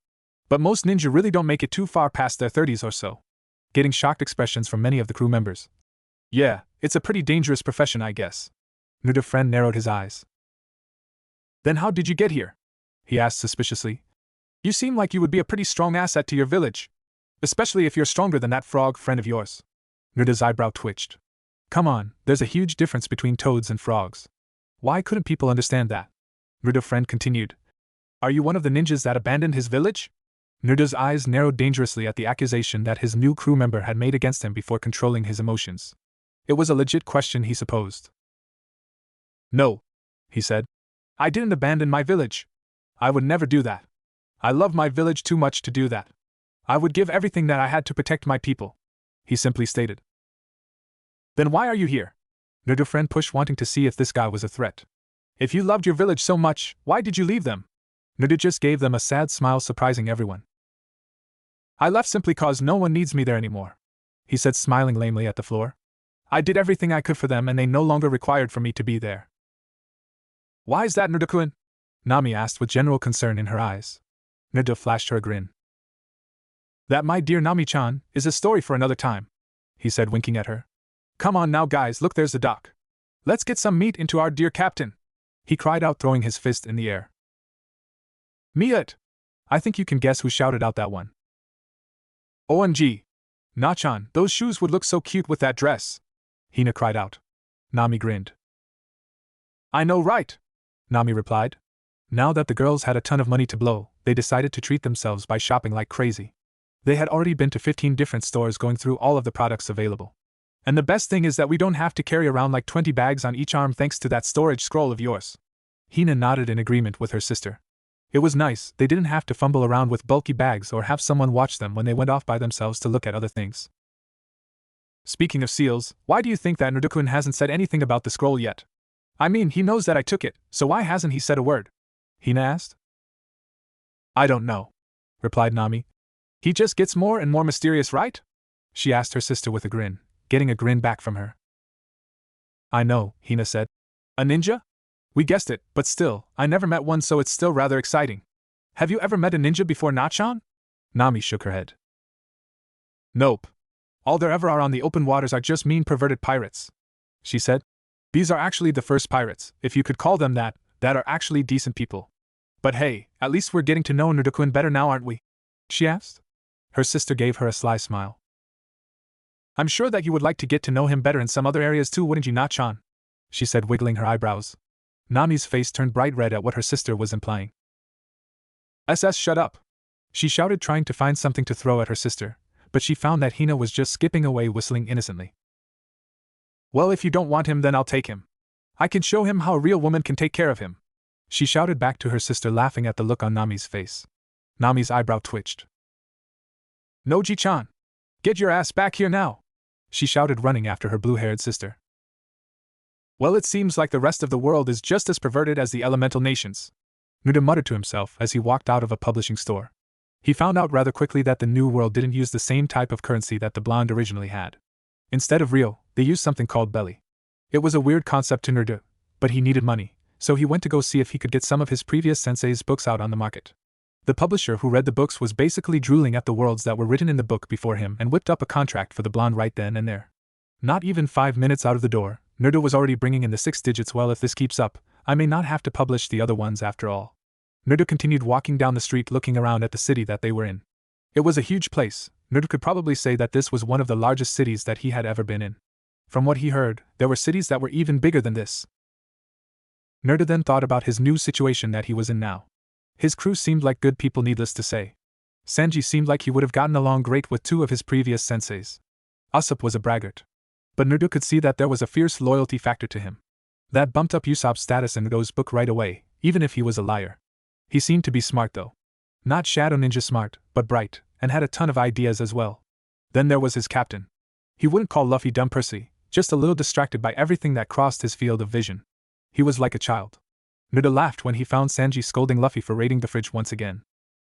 [SPEAKER 1] But most ninja really don't make it too far past their 30s or so. Getting shocked expressions from many of the crew members. Yeah, it's a pretty dangerous profession, I guess. Naruto's friend narrowed his eyes. Then how did you get here? He asked suspiciously. You seem like you would be a pretty strong asset to your village. Especially if you're stronger than that frog friend of yours. Naruto's eyebrow twitched. Come on, there's a huge difference between toads and frogs. Why couldn't people understand that? Naruto's friend continued. Are you one of the ninjas that abandoned his village? Naruto's eyes narrowed dangerously at the accusation that his new crew member had made against him before controlling his emotions. It was a legit question, he supposed. No, he said. I didn't abandon my village. I would never do that. I love my village too much to do that. I would give everything that I had to protect my people, he simply stated. Then why are you here? Naruto's friend pushed, wanting to see if this guy was a threat. If you loved your village so much, why did you leave them? Naruto just gave them a sad smile, surprising everyone. I left simply cause no one needs me there anymore, he said, smiling lamely at the floor. I did everything I could for them and they no longer required for me to be there. Why is that, Naruto-kun? Nami asked with general concern in her eyes. Naruto flashed her a grin. That, my dear Nami-chan, is a story for another time, he said, winking at her. Come on now, guys, look, there's the dock. Let's get some meat into our dear captain, he cried out, throwing his fist in the air. Meat! I think you can guess who shouted out that one. OMG! Na-chan, those shoes would look so cute with that dress, Hina cried out. Nami grinned. I know, right? Nami replied. Now that the girls had a ton of money to blow, they decided to treat themselves by shopping like crazy. They had already been to 15 different stores, going through all of the products available. And the best thing is that we don't have to carry around like 20 bags on each arm thanks to that storage scroll of yours. Hina nodded in agreement with her sister. It was nice, they didn't have to fumble around with bulky bags or have someone watch them when they went off by themselves to look at other things. Speaking of seals, why do you think that Naruto-kun hasn't said anything about the scroll yet? I mean, he knows that I took it, so why hasn't he said a word? Hina asked. I don't know, replied Nami. He just gets more and more mysterious, right? She asked her sister with a grin, getting a grin back from her. I know, Hina said. A ninja? We guessed it, but still, I never met one, so it's still rather exciting. Have you ever met a ninja before, Na-chan? Nami shook her head. Nope. All there ever are on the open waters are just mean perverted pirates, she said. These are actually the first pirates, if you could call them that are actually decent people. But hey, at least we're getting to know Naruto-kun better now, aren't we? She asked. Her sister gave her a sly smile. I'm sure that you would like to get to know him better in some other areas too, wouldn't you, Na-chan? She said, wiggling her eyebrows. Nami's face turned bright red at what her sister was implying. Shut up! She shouted, trying to find something to throw at her sister, but she found that Hina was just skipping away, whistling innocently. Well, if you don't want him, then I'll take him. I can show him how a real woman can take care of him, she shouted back to her sister, laughing at the look on Nami's face. Nami's eyebrow twitched. Noji-chan! Get your ass back here now! She shouted, running after her blue-haired sister. Well, it seems like the rest of the world is just as perverted as the elemental nations, Naruto muttered to himself as he walked out of a publishing store. He found out rather quickly that the new world didn't use the same type of currency that the blonde originally had. Instead of real, they used something called belly. It was a weird concept to Naruto, but he needed money, so he went to go see if he could get some of his previous sensei's books out on the market. The publisher who read the books was basically drooling at the worlds that were written in the book before him and whipped up a contract for the blonde right then and there. Not even 5 minutes out of the door, Naruto was already bringing in the 6 digits. Well, if this keeps up, I may not have to publish the other ones after all. Naruto continued walking down the street, looking around at the city that they were in. It was a huge place. Naruto could probably say that this was one of the largest cities that he had ever been in. From what he heard, there were cities that were even bigger than this. Naruto then thought about his new situation that he was in now. His crew seemed like good people, needless to say. Sanji seemed like he would have gotten along great with two of his previous senseis. Usopp was a braggart. But Naruto could see that there was a fierce loyalty factor to him. That bumped up Usopp's status in Naruto's book right away, even if he was a liar. He seemed to be smart though. Not Shadow Ninja smart, but bright, and had a ton of ideas as well. Then there was his captain. He wouldn't call Luffy dumb Percy, just a little distracted by everything that crossed his field of vision. He was like a child. Naruto laughed when he found Sanji scolding Luffy for raiding the fridge once again.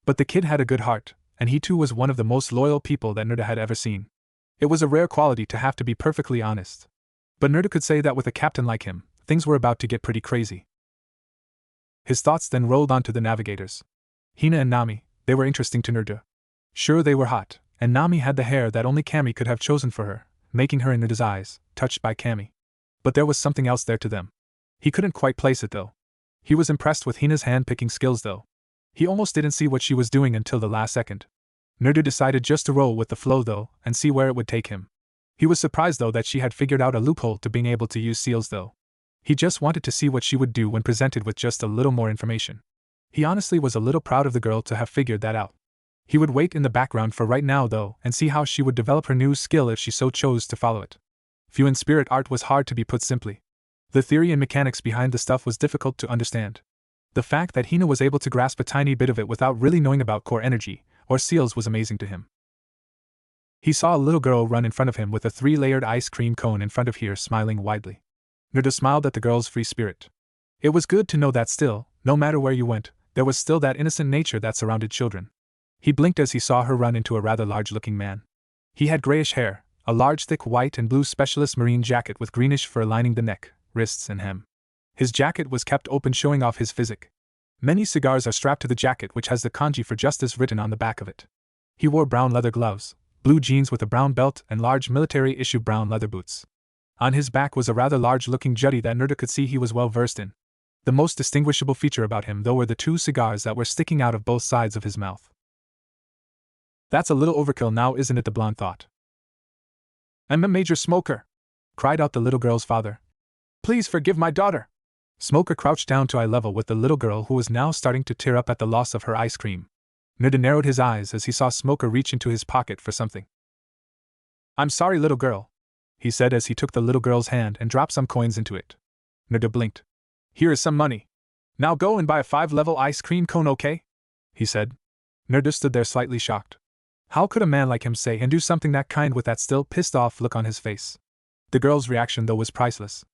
[SPEAKER 1] But the kid had a good heart, and he too was one of the most loyal people that Naruto had ever seen. It was a rare quality to have to be perfectly honest. But Naruto could say that with a captain like him, things were about to get pretty crazy. His thoughts then rolled onto the navigators. Hina and Nami, they were interesting to Naruto. Sure, they were hot, and Nami had the hair that only Kami could have chosen for her, making her in Naruto's eyes, touched by Kami. But there was something else there to them. He couldn't quite place it though. He was impressed with Hina's hand-picking skills though. He almost didn't see what she was doing until the last second. Naruto decided just to roll with the flow though, and see where it would take him. He was surprised though that she had figured out a loophole to being able to use seals though. He just wanted to see what she would do when presented with just a little more information. He honestly was a little proud of the girl to have figured that out. He would wait in the background for right now though, and see how she would develop her new skill if she so chose to follow it. Fuin spirit art was hard to be put simply. The theory and mechanics behind the stuff was difficult to understand. The fact that Hina was able to grasp a tiny bit of it without really knowing about core energy, or seals, was amazing to him. He saw a little girl run in front of him with a 3-layered ice cream cone in front of her, smiling widely. Naruto smiled at the girl's free spirit. It was good to know that still, no matter where you went, there was still that innocent nature that surrounded children. He blinked as he saw her run into a rather large-looking man. He had grayish hair, a large thick white and blue specialist marine jacket with greenish fur lining the neck, wrists and hem. His jacket was kept open, showing off his physique. Many cigars are strapped to the jacket, which has the kanji for justice written on the back of it. He wore brown leather gloves, blue jeans with a brown belt, and large military-issue brown leather boots. On his back was a rather large-looking jutty that Naruto could see he was well versed in. The most distinguishable feature about him though were the 2 cigars that were sticking out of both sides of his mouth. That's a little overkill now, isn't it? The blonde thought. I'm a major smoker, cried out the little girl's father. Please forgive my daughter. Smoker crouched down to eye level with the little girl, who was now starting to tear up at the loss of her ice cream. Naruto narrowed his eyes as he saw Smoker reach into his pocket for something. I'm sorry, little girl, he said as he took the little girl's hand and dropped some coins into it. Naruto blinked. Here is some money. Now go and buy a 5-level ice cream cone, okay? He said. Naruto stood there slightly shocked. How could a man like him say and do something that kind with that still pissed-off look on his face? The girl's reaction though was priceless.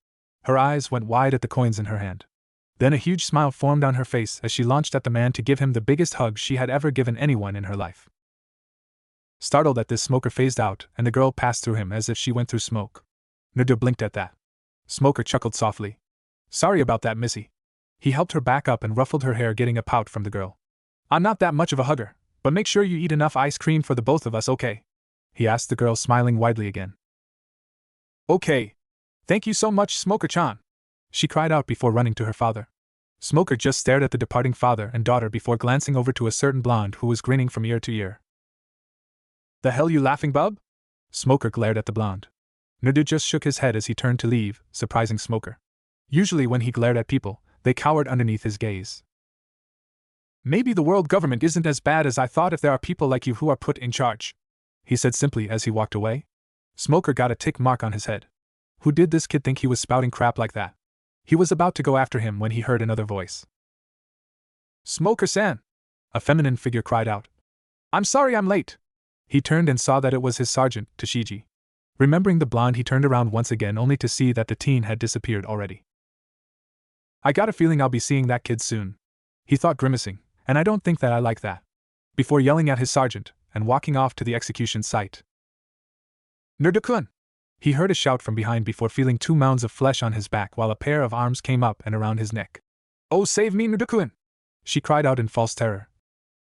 [SPEAKER 1] Her eyes went wide at the coins in her hand. Then a huge smile formed on her face as she launched at the man to give him the biggest hug she had ever given anyone in her life. Startled at this, Smoker phased out, and the girl passed through him as if she went through smoke. Naruto blinked at that. Smoker chuckled softly. Sorry about that, missy. He helped her back up and ruffled her hair, getting a pout from the girl. I'm not that much of a hugger, but make sure you eat enough ice cream for the both of us, okay? He asked the girl, smiling widely again. Okay. Thank you so much, Smoker-chan, she cried out before running to her father. Smoker just stared at the departing father and daughter before glancing over to a certain blonde who was grinning from ear to ear. The hell you laughing, bub? Smoker glared at the blonde. Naruto just shook his head as he turned to leave, surprising Smoker. Usually when he glared at people, they cowered underneath his gaze. Maybe the world government isn't as bad as I thought if there are people like you who are put in charge, he said simply as he walked away. Smoker got a tick mark on his head. Who did this kid think he was spouting crap like that? He was about to go after him when he heard another voice. Smoker-san! A feminine figure cried out. I'm sorry I'm late. He turned and saw that it was his sergeant, Tashigi. Remembering the blonde, he turned around once again only to see that the teen had disappeared already. I got a feeling I'll be seeing that kid soon, he thought, grimacing, and I don't think that I like that. Before yelling at his sergeant and walking off to the execution site. Naruto-kun! He heard a shout from behind before feeling 2 mounds of flesh on his back while a pair of arms came up and around his neck. Oh, save me, Naruto-kun! She cried out in false terror.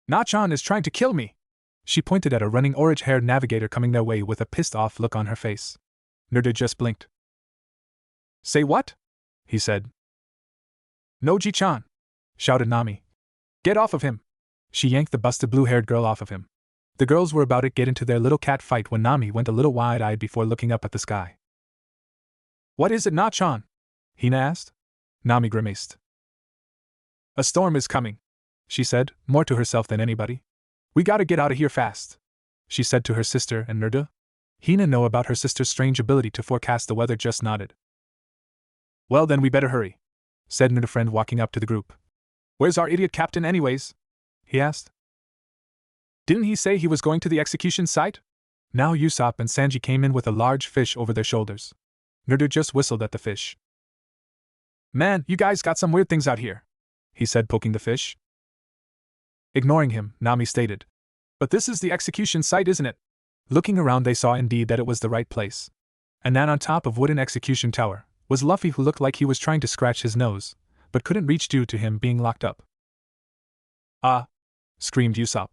[SPEAKER 1] Na-chan is trying to kill me! She pointed at a running orange-haired navigator coming their way with a pissed-off look on her face. Naruto just blinked. Say what? He said. Noji-chan! Shouted Nami. Get off of him! She yanked the busted blue-haired girl off of him. The girls were about to get into their little cat fight when Nami went a little wide-eyed before looking up at the sky. What is it, Nachan? Hina asked. Nami grimaced. A storm is coming, she said, more to herself than anybody. We gotta get out of here fast, she said to her sister and Nurda. Hina, know about her sister's strange ability to forecast the weather, just nodded. Well then we better hurry, said Nurda friend, walking up to the group. Where's our idiot captain anyways? He asked. Didn't he say he was going to the execution site? Now Usopp and Sanji came in with a large fish over their shoulders. Nurda just whistled at the fish. Man, you guys got some weird things out here, he said, poking the fish. Ignoring him, Nami stated. But this is the execution site, isn't it? Looking around, they saw indeed that it was the right place. And that on top of wooden execution tower was Luffy, who looked like he was trying to scratch his nose, but couldn't reach due to him being locked up. Ah! Screamed Usopp.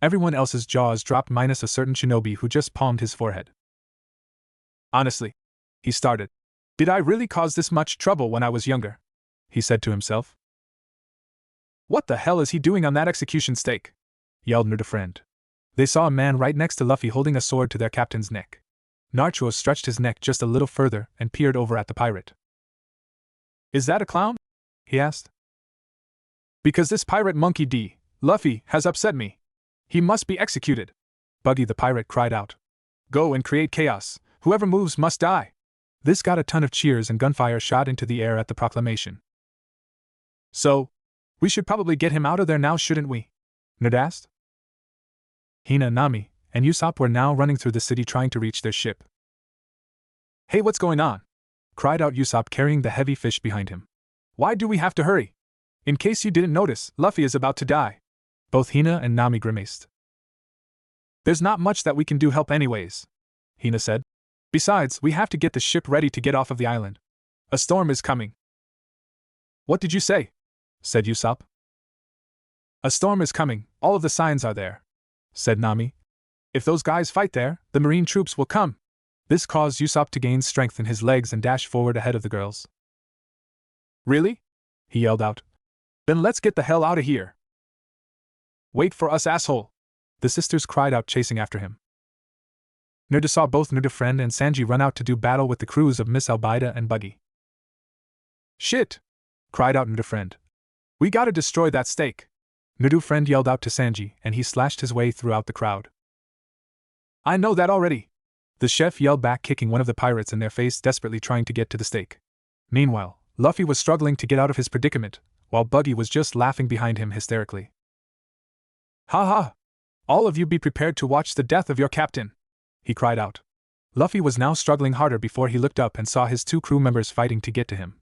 [SPEAKER 1] Everyone else's jaws dropped minus a certain shinobi who just palmed his forehead. Honestly, he started. Did I really cause this much trouble when I was younger? He said to himself. What the hell is he doing on that execution stake? Yelled Nurda friend. They saw a man right next to Luffy holding a sword to their captain's neck. Naruto stretched his neck just a little further and peered over at the pirate. Is that a clown? He asked. Because this pirate monkey D, Luffy, has upset me. He must be executed. Buggy the pirate cried out. Go and create chaos. Whoever moves must die. This got a ton of cheers and gunfire shot into the air at the proclamation. So, we should probably get him out of there now, shouldn't we? Nerd asked. Hina, Nami, and Usopp were now running through the city trying to reach their ship. Hey, what's going on? Cried out Usopp, carrying the heavy fish behind him. Why do we have to hurry? In case you didn't notice, Luffy is about to die. Both Hina and Nami grimaced. There's not much that we can do help anyways, Hina said. Besides, we have to get the ship ready to get off of the island. A storm is coming. What did you say? Said Usopp. A storm is coming, all of the signs are there, said Nami. If those guys fight there, the marine troops will come. This caused Usopp to gain strength in his legs and dash forward ahead of the girls. Really? He yelled out. Then let's get the hell out of here. Wait for us, asshole! The sisters cried out, chasing after him. Nurda saw both Nurda friend and Sanji run out to do battle with the crews of Miss Albaida and Buggy. Shit! Cried out Nurda friend. We gotta destroy that stake. Nurdu friend yelled out to Sanji, and he slashed his way throughout the crowd. I know that already! The chef yelled back, kicking one of the pirates in their face, desperately trying to get to the stake. Meanwhile, Luffy was struggling to get out of his predicament, while Buggy was just laughing behind him hysterically. Ha ha! All of you be prepared to watch the death of your captain! He cried out. Luffy was now struggling harder before he looked up and saw his two crew members fighting to get to him.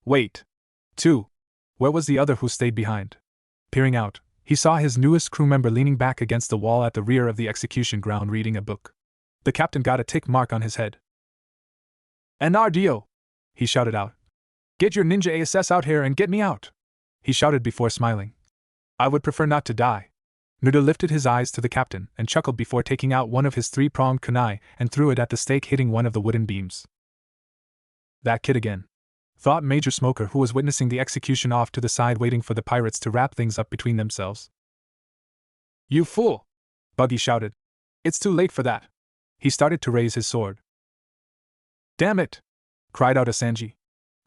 [SPEAKER 1] Wait. Two. Where was the other who stayed behind? Peering out, he saw his newest crew member leaning back against the wall at the rear of the execution ground reading a book. The captain got a tick mark on his head. NRDO! He shouted out. Get your ninja ASS out here and get me out! He shouted before smiling. I would prefer not to die. Nuda lifted his eyes to the captain and chuckled before taking out one of his three-pronged kunai and threw it at the stake, hitting one of the wooden beams. That kid again, thought Major Smoker, who was witnessing the execution off to the side waiting for the pirates to wrap things up between themselves. You fool! Buggy shouted. It's too late for that. He started to raise his sword. Damn it! Cried out Sanji.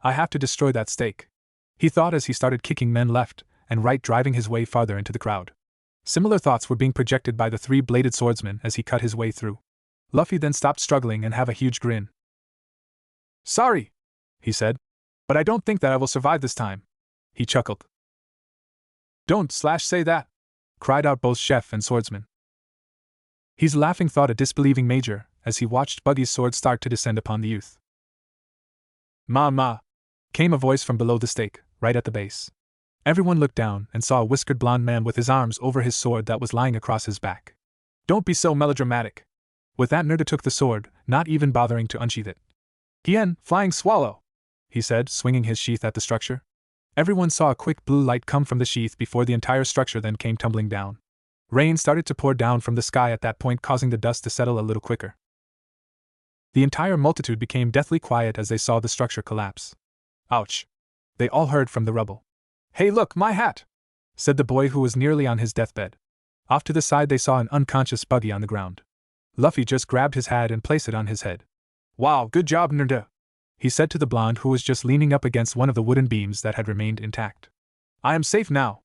[SPEAKER 1] I have to destroy that stake. He thought as he started kicking men left and right, driving his way farther into the crowd. Similar thoughts were being projected by the three-bladed swordsman as he cut his way through. Luffy then stopped struggling and have a huge grin. Sorry, he said, but I don't think that I will survive this time. He chuckled. Don't say that, cried out both chef and swordsman. He's laughing, thought a disbelieving major, as he watched Buggy's sword start to descend upon the youth. Ma, came a voice from below the stake, right at the base. Everyone looked down and saw a whiskered blonde man with his arms over his sword that was lying across his back. Don't be so melodramatic. With that, Nerda took the sword, not even bothering to unsheath it. Hien, flying swallow, he said, swinging his sheath at the structure. Everyone saw a quick blue light come from the sheath before the entire structure then came tumbling down. Rain started to pour down from the sky at that point, causing the dust to settle a little quicker. The entire multitude became deathly quiet as they saw the structure collapse. Ouch! They all heard from the rubble. Hey look, my hat! Said the boy who was nearly on his deathbed. Off to the side they saw an unconscious Buggy on the ground. Luffy just grabbed his hat and placed it on his head. Wow, good job, Nerda! he said to the blonde who was just leaning up against one of the wooden beams that had remained intact. I am safe now.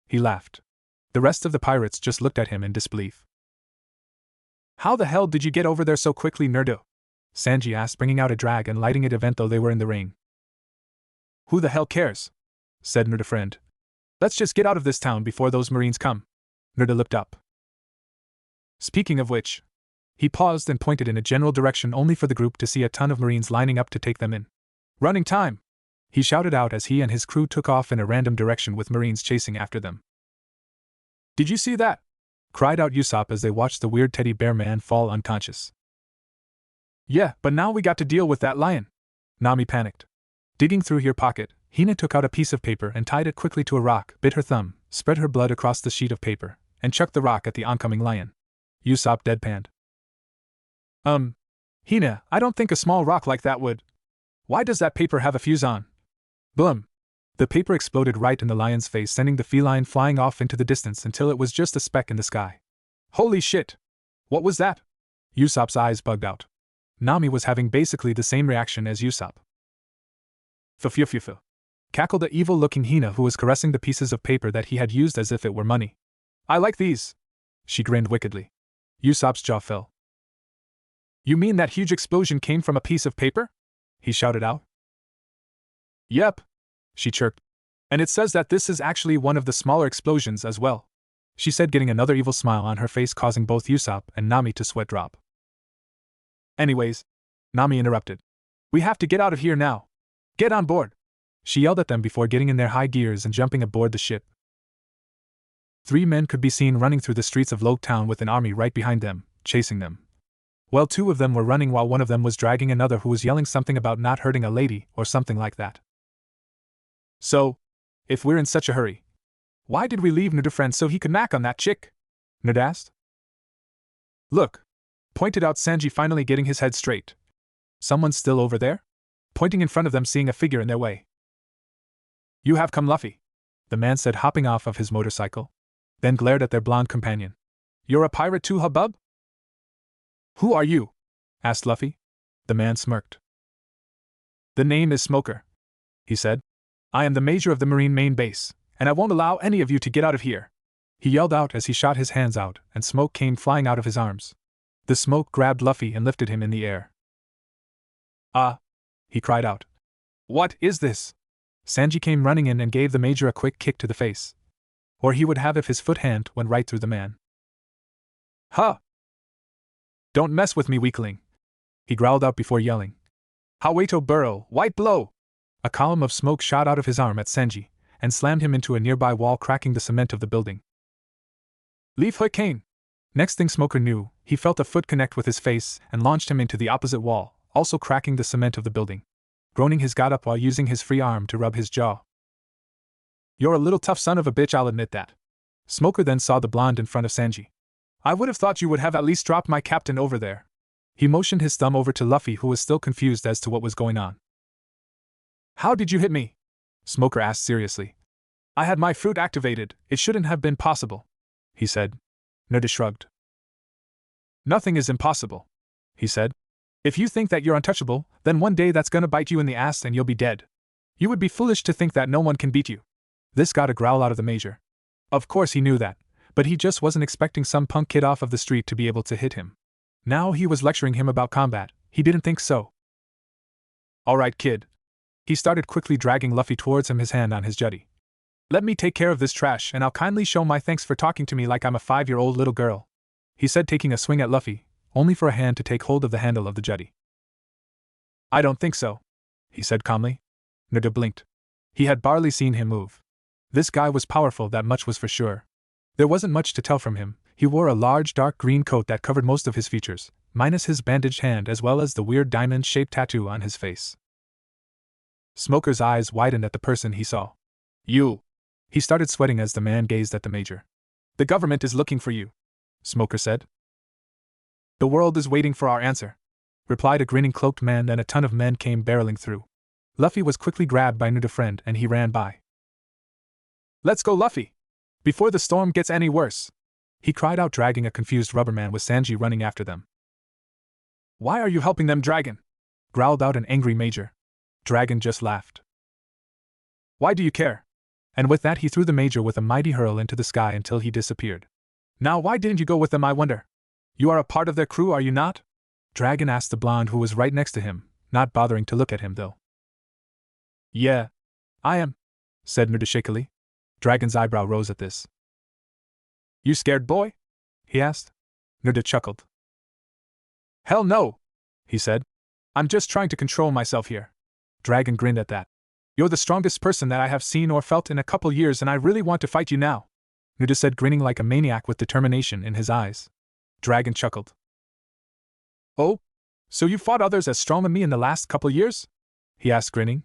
[SPEAKER 1] He laughed. The rest of the pirates just looked at him in disbelief. How the hell did you get over there so quickly, Naruto? Sanji asked, bringing out a drag and lighting it even though they were in the rain. Who the hell cares? Said Naruto friend. Let's just get out of this town before those marines come. Naruto looked up. Speaking of which, he paused and pointed in a general direction only for the group to see a ton of marines lining up to take them in. Running time! He shouted out as he and his crew took off in a random direction with marines chasing after them. Did you see that? Cried out Usopp as they watched the weird teddy bear man fall unconscious. Yeah, but now we got to deal with that lion. Nami panicked. Digging through her pocket, Hina took out a piece of paper and tied it quickly to a rock, bit her thumb, spread her blood across the sheet of paper, and chucked the rock at the oncoming lion. Usopp deadpanned. Hina, I don't think a small rock like that would. Why does that paper have a fuse on? Boom! The paper exploded right in the lion's face, sending the feline flying off into the distance until it was just a speck in the sky. Holy shit! What was that? Usopp's eyes bugged out. Nami was having basically the same reaction as Usopp. Fufufufu! Cackled the evil-looking Hina, who was caressing the pieces of paper that he had used as if it were money. I like these! She grinned wickedly. Usopp's jaw fell. You mean that huge explosion came from a piece of paper? He shouted out. Yep, she chirped. And it says that this is actually one of the smaller explosions as well, she said, getting another evil smile on her face, causing both Usopp and Nami to sweat drop. Anyways, Nami interrupted. We have to get out of here now. Get on board! She yelled at them before getting in their high gears and jumping aboard the ship. 3 men could be seen running through the streets of Logue Town with an army right behind them, chasing them. Well, 2 of them were running while one of them was dragging another who was yelling something about not hurting a lady or something like that. So, if we're in such a hurry, why did we leave Naruto friend so he could knack on that chick? Naruto asked. Look, pointed out Sanji, finally getting his head straight. Someone's still over there? Pointing in front of them, seeing a figure in their way. You have come, Luffy, the man said, hopping off of his motorcycle, then glared at their blonde companion. You're a pirate too, hubbub? Who are you? Asked Luffy. The man smirked. The name is Smoker, he said. I am the major of the Marine main base, and I won't allow any of you to get out of here. He yelled out as he shot his hands out, and smoke came flying out of his arms. The smoke grabbed Luffy and lifted him in the air. He cried out. What is this? Sanji came running in and gave the major a quick kick to the face. Or he would have if his foot hand went right through the man. Huh! Don't mess with me, weakling, he growled out before yelling. Hawaito Burrow, white blow! A column of smoke shot out of his arm at Sanji, and slammed him into a nearby wall, cracking the cement of the building. Leave Hurricane! Next thing Smoker knew, he felt a foot connect with his face and launched him into the opposite wall, also cracking the cement of the building. Groaning, he got up while using his free arm to rub his jaw. You're a little tough son of a bitch, I'll admit that. Smoker then saw the blonde in front of Sanji. I would have thought you would have at least dropped my captain over there. He motioned his thumb over to Luffy, who was still confused as to what was going on. How did you hit me? Smoker asked seriously. I had my fruit activated, it shouldn't have been possible, he said. Naruto shrugged. Nothing is impossible, he said. If you think that you're untouchable, then one day that's gonna bite you in the ass and you'll be dead. You would be foolish to think that no one can beat you. This got a growl out of the major. Of course he knew that, but he just wasn't expecting some punk kid off of the street to be able to hit him. Now he was lecturing him about combat, he didn't think so. Alright, kid. He started quickly dragging Luffy towards him, his hand on his jutty. Let me take care of this trash and I'll kindly show my thanks for talking to me like I'm a 5-year-old little girl, he said, taking a swing at Luffy, only for a hand to take hold of the handle of the jutty. I don't think so, he said calmly. Naruto blinked. He had barely seen him move. This guy was powerful, that much was for sure. There wasn't much to tell from him. He wore a large dark green coat that covered most of his features, minus his bandaged hand as well as the weird diamond-shaped tattoo on his face. Smoker's eyes widened at the person he saw. You! He started sweating as the man gazed at the major. The government is looking for you, Smoker said. The world is waiting for our answer, replied a grinning cloaked man, and a ton of men came barreling through. Luffy was quickly grabbed by Naruto friend and he ran by. Let's go, Luffy! Before the storm gets any worse! He cried out, dragging a confused rubberman with Sanji running after them. Why are you helping them, dragon? Growled out an angry major. Dragon just laughed. Why do you care? And with that he threw the Major with a mighty hurl into the sky until he disappeared. Now why didn't you go with them, I wonder? You are a part of their crew, are you not? Dragon asked the blonde who was right next to him, not bothering to look at him though. Yeah, I am, said Naruto shakily. Dragon's eyebrow rose at this. You scared, boy? He asked. Naruto chuckled. Hell no, he said. I'm just trying to control myself here. Dragon grinned at that. You're the strongest person that I have seen or felt in a couple years and I really want to fight you now, Naruto said, grinning like a maniac with determination in his eyes. Dragon chuckled. Oh? So you fought others as strong as me in the last couple years? He asked, grinning.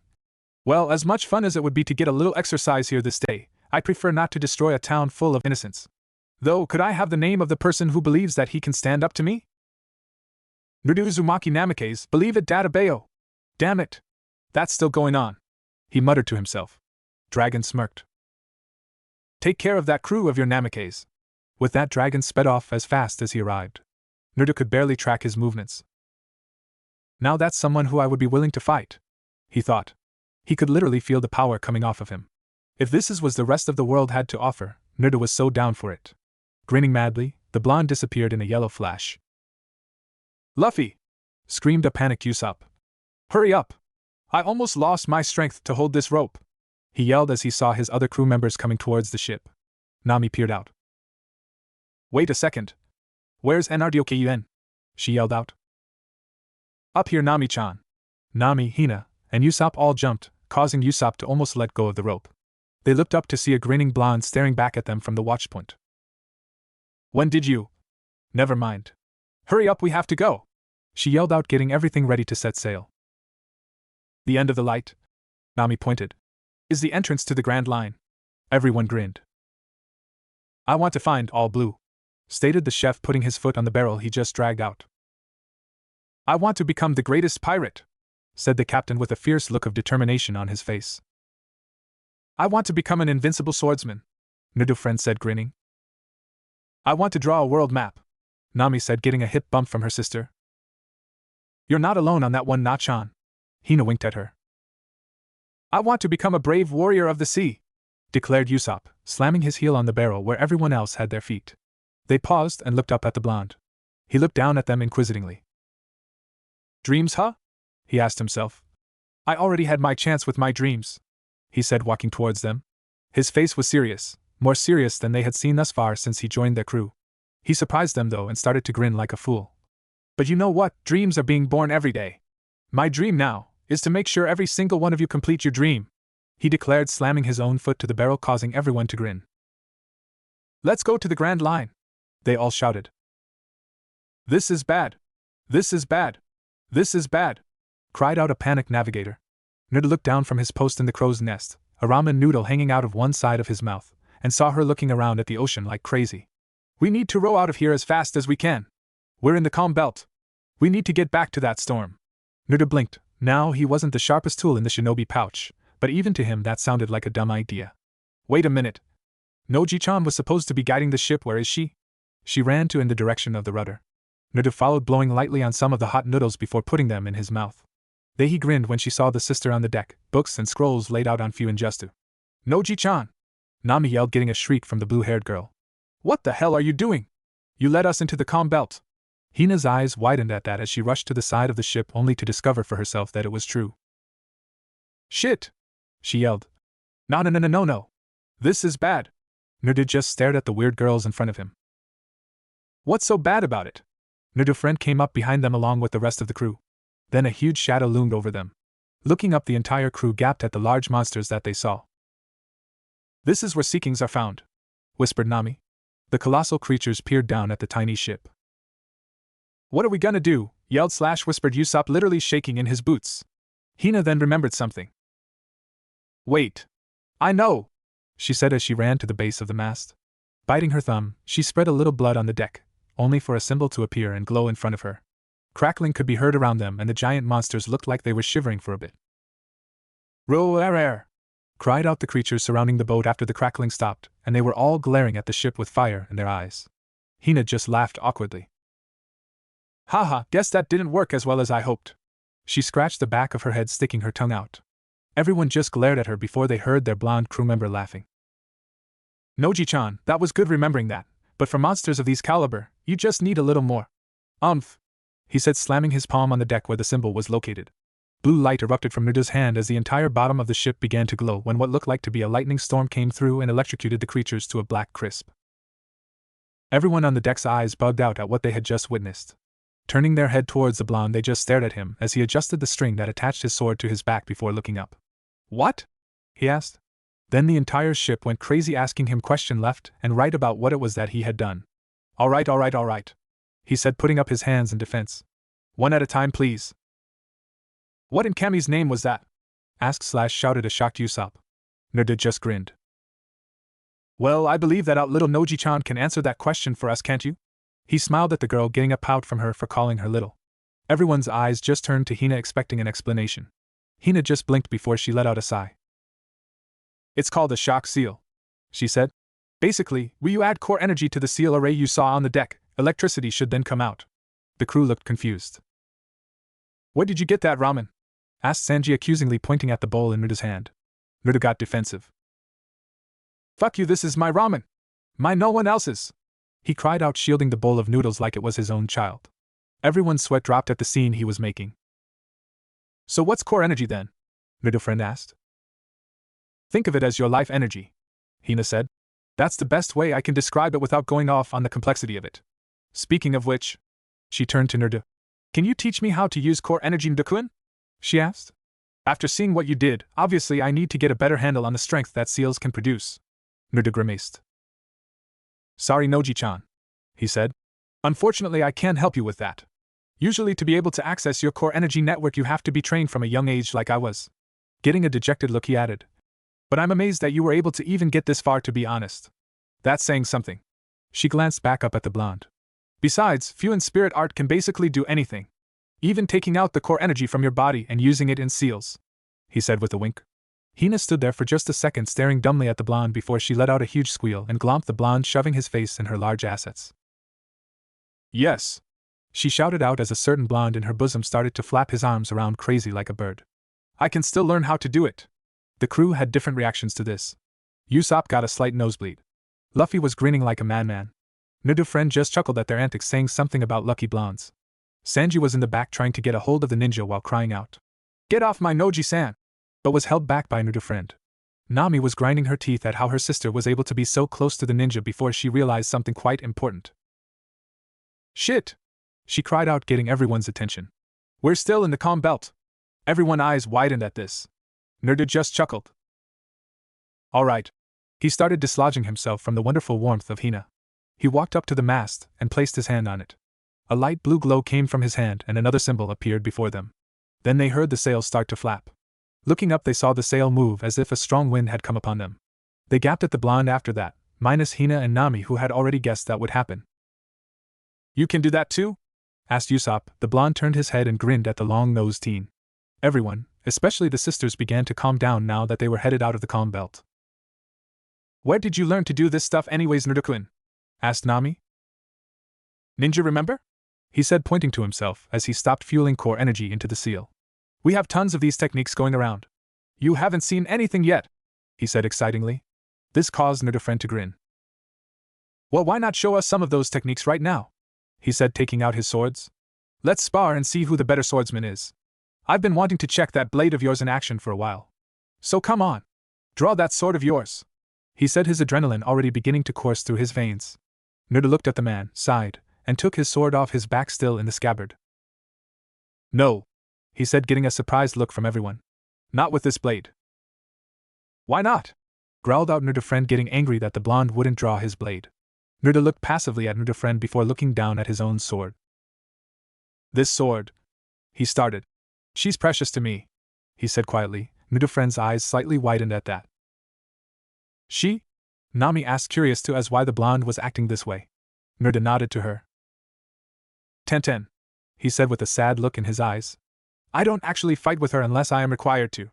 [SPEAKER 1] Well, as much fun as it would be to get a little exercise here this day, I prefer not to destroy a town full of innocents. Though, could I have the name of the person who believes that he can stand up to me? Naruto Uzumaki Namikaze, believe it, Databayo. Damn it. That's still going on, he muttered to himself. Dragon smirked. Take care of that crew of your Namikaze. With that, Dragon sped off as fast as he arrived. Naruto could barely track his movements. Now that's someone who I would be willing to fight, he thought. He could literally feel the power coming off of him. If this is what the rest of the world had to offer, Naruto was so down for it. Grinning madly, the blonde disappeared in a yellow flash. Luffy! Screamed a panicked Usopp. Hurry up! I almost lost my strength to hold this rope, he yelled as he saw his other crew members coming towards the ship. Nami peered out. Wait a second. Where's NRDOKUN? She yelled out. Up here, Nami-chan. Nami, Hina, and Usopp all jumped, causing Usopp to almost let go of the rope. They looked up to see a grinning blonde staring back at them from the watchpoint. When did you? Never mind. Hurry up, we have to go, she yelled out, getting everything ready to set sail. The end of the light, Nami pointed, is the entrance to the Grand Line. Everyone grinned. I want to find all blue, stated the chef, putting his foot on the barrel he just dragged out. I want to become the greatest pirate, said the captain with a fierce look of determination on his face. I want to become an invincible swordsman, Naruto's friend said, grinning. I want to draw a world map, Nami said, getting a hip bump from her sister. You're not alone on that one, Nachan. Hina winked at her. I want to become a brave warrior of the sea, declared Usopp, slamming his heel on the barrel where everyone else had their feet. They paused and looked up at the blonde. He looked down at them inquisitingly. Dreams, huh? He asked himself. I already had my chance with my dreams, he said, walking towards them. His face was serious, more serious than they had seen thus far since he joined their crew. He surprised them though and started to grin like a fool. But you know what? Dreams are being born every day. My dream now is to make sure every single one of you complete your dream, he declared, slamming his own foot to the barrel, causing everyone to grin. Let's go to the Grand Line, they all shouted. This is bad. This is bad. This is bad, cried out a panicked navigator. Naruto looked down from his post in the crow's nest, a ramen noodle hanging out of one side of his mouth, and saw her looking around at the ocean like crazy. We need to row out of here as fast as we can. We're in the calm belt. We need to get back to that storm. Naruto blinked. Now he wasn't the sharpest tool in the shinobi pouch, but even to him that sounded like a dumb idea. Wait a minute. Noji-chan was supposed to be guiding the ship. Where is she? She ran in the direction of the rudder. Naruto followed, blowing lightly on some of the hot noodles before putting them in his mouth. Then he grinned when she saw the sister on the deck, books and scrolls laid out on Fuinjustu. Noji-chan! Nami yelled, getting a shriek from the blue-haired girl. What the hell are you doing? You led us into the calm belt. Hina's eyes widened at that as she rushed to the side of the ship only to discover for herself that it was true. Shit! She yelled. No. This is bad. Naruto just stared at the weird girls in front of him. What's so bad about it? Naruto's friend came up behind them along with the rest of the crew. Then a huge shadow loomed over them. Looking up, the entire crew gaped at the large monsters that they saw. This is where Seekings are found, whispered Nami. The colossal creatures peered down at the tiny ship. What are we gonna do? Yelled / whispered Usopp, literally shaking in his boots. Hina then remembered something. Wait. I know, she said as she ran to the base of the mast. Biting her thumb, she spread a little blood on the deck, only for a symbol to appear and glow in front of her. Crackling could be heard around them, and the giant monsters looked like they were shivering for a bit. Roar! Cried out the creatures surrounding the boat after the crackling stopped, and they were all glaring at the ship with fire in their eyes. Hina just laughed awkwardly. Haha, guess that didn't work as well as I hoped. She scratched the back of her head, sticking her tongue out. Everyone just glared at her before they heard their blonde crew member laughing. Noji-chan, that was good remembering that, but for monsters of these caliber, you just need a little more. He said, slamming his palm on the deck where the symbol was located. Blue light erupted from Naruto's hand as the entire bottom of the ship began to glow when what looked like to be a lightning storm came through and electrocuted the creatures to a black crisp. Everyone on the deck's eyes bugged out at what they had just witnessed. Turning their head towards the blonde, they just stared at him as he adjusted the string that attached his sword to his back before looking up. What? He asked. Then the entire ship went crazy, asking him question left and right about what it was that he had done. All right, he said, putting up his hands in defense. One at a time, please. What in Kami's name was that? Asked / shouted a shocked Usopp. Naruto just grinned. Well, I believe that little Noji-chan can answer that question for us, can't you? He smiled at the girl, getting a pout from her for calling her little. Everyone's eyes just turned to Hina, expecting an explanation. Hina just blinked before she let out a sigh. It's called a shock seal, she said. Basically, when you add core energy to the seal array you saw on the deck, electricity should then come out. The crew looked confused. Where did you get that ramen? Asked Sanji accusingly, pointing at the bowl in Naruto's hand. Naruto got defensive. Fuck you, this is my ramen. No one else's. He cried out, shielding the bowl of noodles like it was his own child. Everyone's sweat dropped at the scene he was making. So what's core energy then? Naruto's friend asked. Think of it as your life energy, Hina said. That's the best way I can describe it without going off on the complexity of it. Speaking of which, she turned to Naruto. Can you teach me how to use core energy, Naruto-kun? She asked. After seeing what you did, obviously I need to get a better handle on the strength that seals can produce. Naruto grimaced. Sorry, Noji-chan, he said. Unfortunately, I can't help you with that. Usually to be able to access your core energy network you have to be trained from a young age like I was. Getting a dejected look, he added. But I'm amazed that you were able to even get this far, to be honest. That's saying something. She glanced back up at the blonde. Besides, Fu and spirit art can basically do anything. Even taking out the core energy from your body and using it in seals, he said with a wink. Hina stood there for just a second, staring dumbly at the blonde before she let out a huge squeal and glomped the blonde, shoving his face in her large assets. Yes, she shouted out as a certain blonde in her bosom started to flap his arms around crazy like a bird. I can still learn how to do it. The crew had different reactions to this. Usopp got a slight nosebleed. Luffy was grinning like a madman. Naruto's friend just chuckled at their antics, saying something about lucky blondes. Sanji was in the back trying to get a hold of the ninja while crying out, "Get off my Noji-san!" but was held back by Naruto's friend. Nami was grinding her teeth at how her sister was able to be so close to the ninja before she realized something quite important. Shit! She cried out, getting everyone's attention. We're still in the calm belt. Everyone's eyes widened at this. Naruto just chuckled. Alright. He started dislodging himself from the wonderful warmth of Hina. He walked up to the mast and placed his hand on it. A light blue glow came from his hand and another symbol appeared before them. Then they heard the sails start to flap. Looking up, they saw the sail move as if a strong wind had come upon them. They gaped at the blonde after that, minus Hina and Nami, who had already guessed that would happen. You can do that too? Asked Usopp. The blonde turned his head and grinned at the long-nosed teen. Everyone, especially the sisters, began to calm down now that they were headed out of the calm belt. Where did you learn to do this stuff anyways, Naruto-kun? Asked Nami. Ninja, remember? He said, pointing to himself as he stopped fueling core energy into the seal. We have tons of these techniques going around. You haven't seen anything yet, he said excitingly. This caused Naruto's friend to grin. Well, why not show us some of those techniques right now? He said, taking out his swords. Let's spar and see who the better swordsman is. I've been wanting to check that blade of yours in action for a while. So come on. Draw that sword of yours, he said, his adrenaline already beginning to course through his veins. Naruto looked at the man, sighed, and took his sword off his back, still in the scabbard. No, he said, getting a surprised look from everyone. Not with this blade. Why not? Growled out Naruto's friend, getting angry that the blonde wouldn't draw his blade. Naruto looked passively at Naruto's friend before looking down at his own sword. This sword, he started. She's precious to me, he said quietly. Naruto's friend's eyes slightly widened at that. She? Nami asked, curious too as why the blonde was acting this way. Naruto nodded to her. Ten, he said with a sad look in his eyes. I don't actually fight with her unless I am required to.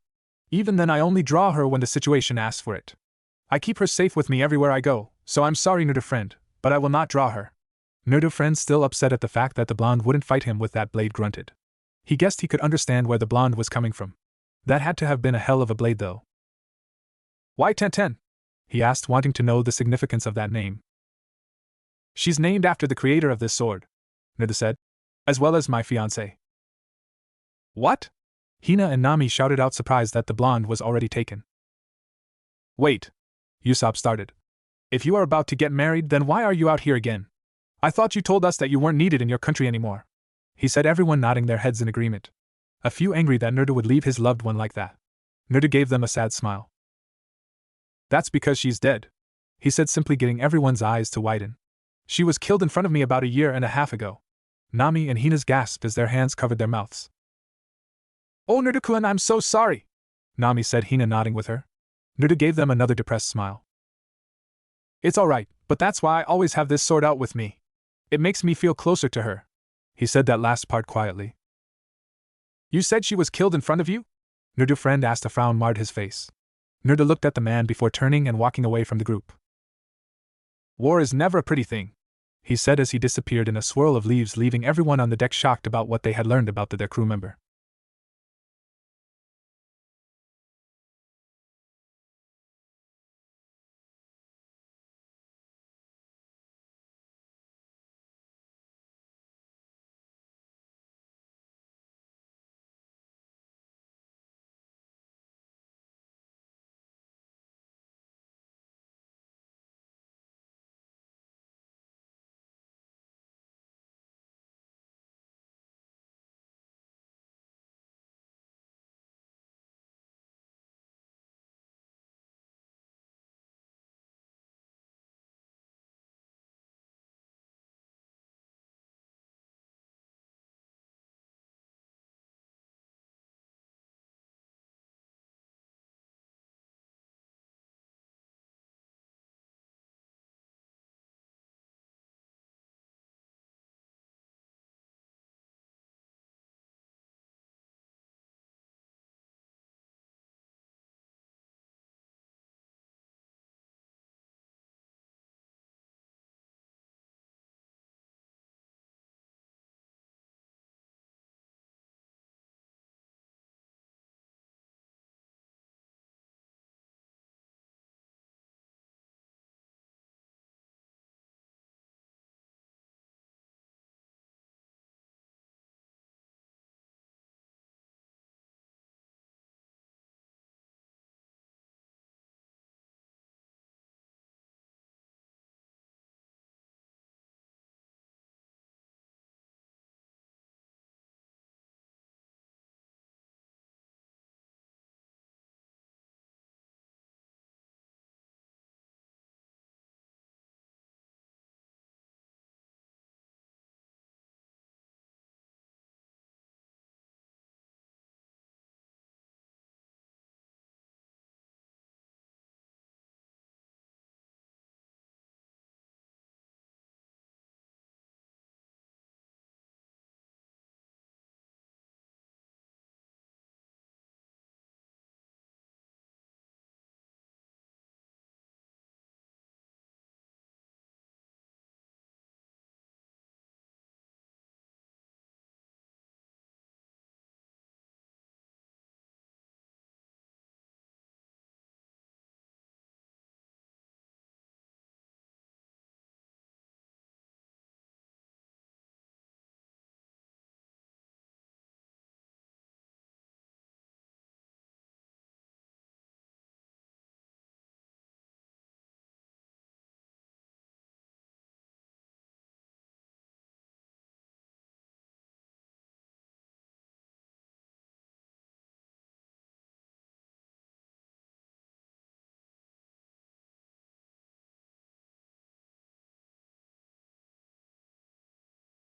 [SPEAKER 1] Even then I only draw her when the situation asks for it. I keep her safe with me everywhere I go, so I'm sorry, Naruto friend, but I will not draw her. Naruto friend, still upset at the fact that the blonde wouldn't fight him with that blade, grunted. He guessed he could understand where the blonde was coming from. That had to have been a hell of a blade, though. Why 1010? He asked, wanting to know the significance of that name. She's named after the creator of this sword, Naruto said, as well as my fiancé. What? Hina and Nami shouted out, surprised that the blonde was already taken. Wait, Usopp started. If you are about to get married, then why are you out here again? I thought you told us that you weren't needed in your country anymore, he said, everyone nodding their heads in agreement. A few angry that Naruto would leave his loved one like that. Naruto gave them a sad smile. That's because she's dead, he said, simply, getting everyone's eyes to widen. She was killed in front of me about a year and a half ago. Nami and Hina's gasped as their hands covered their mouths. Oh, Naruto-kun, I'm so sorry, Nami said, Hina nodding with her. Naruto gave them another depressed smile. It's alright, but that's why I always have this sword out with me. It makes me feel closer to her. He said that last part quietly. You said she was killed in front of you? Naruto's friend asked. A frown marred his face. Naruto looked at the man before turning and walking away from the group. War is never a pretty thing, he said as he disappeared in a swirl of leaves, leaving everyone on the deck shocked about what they had learned about their crew member.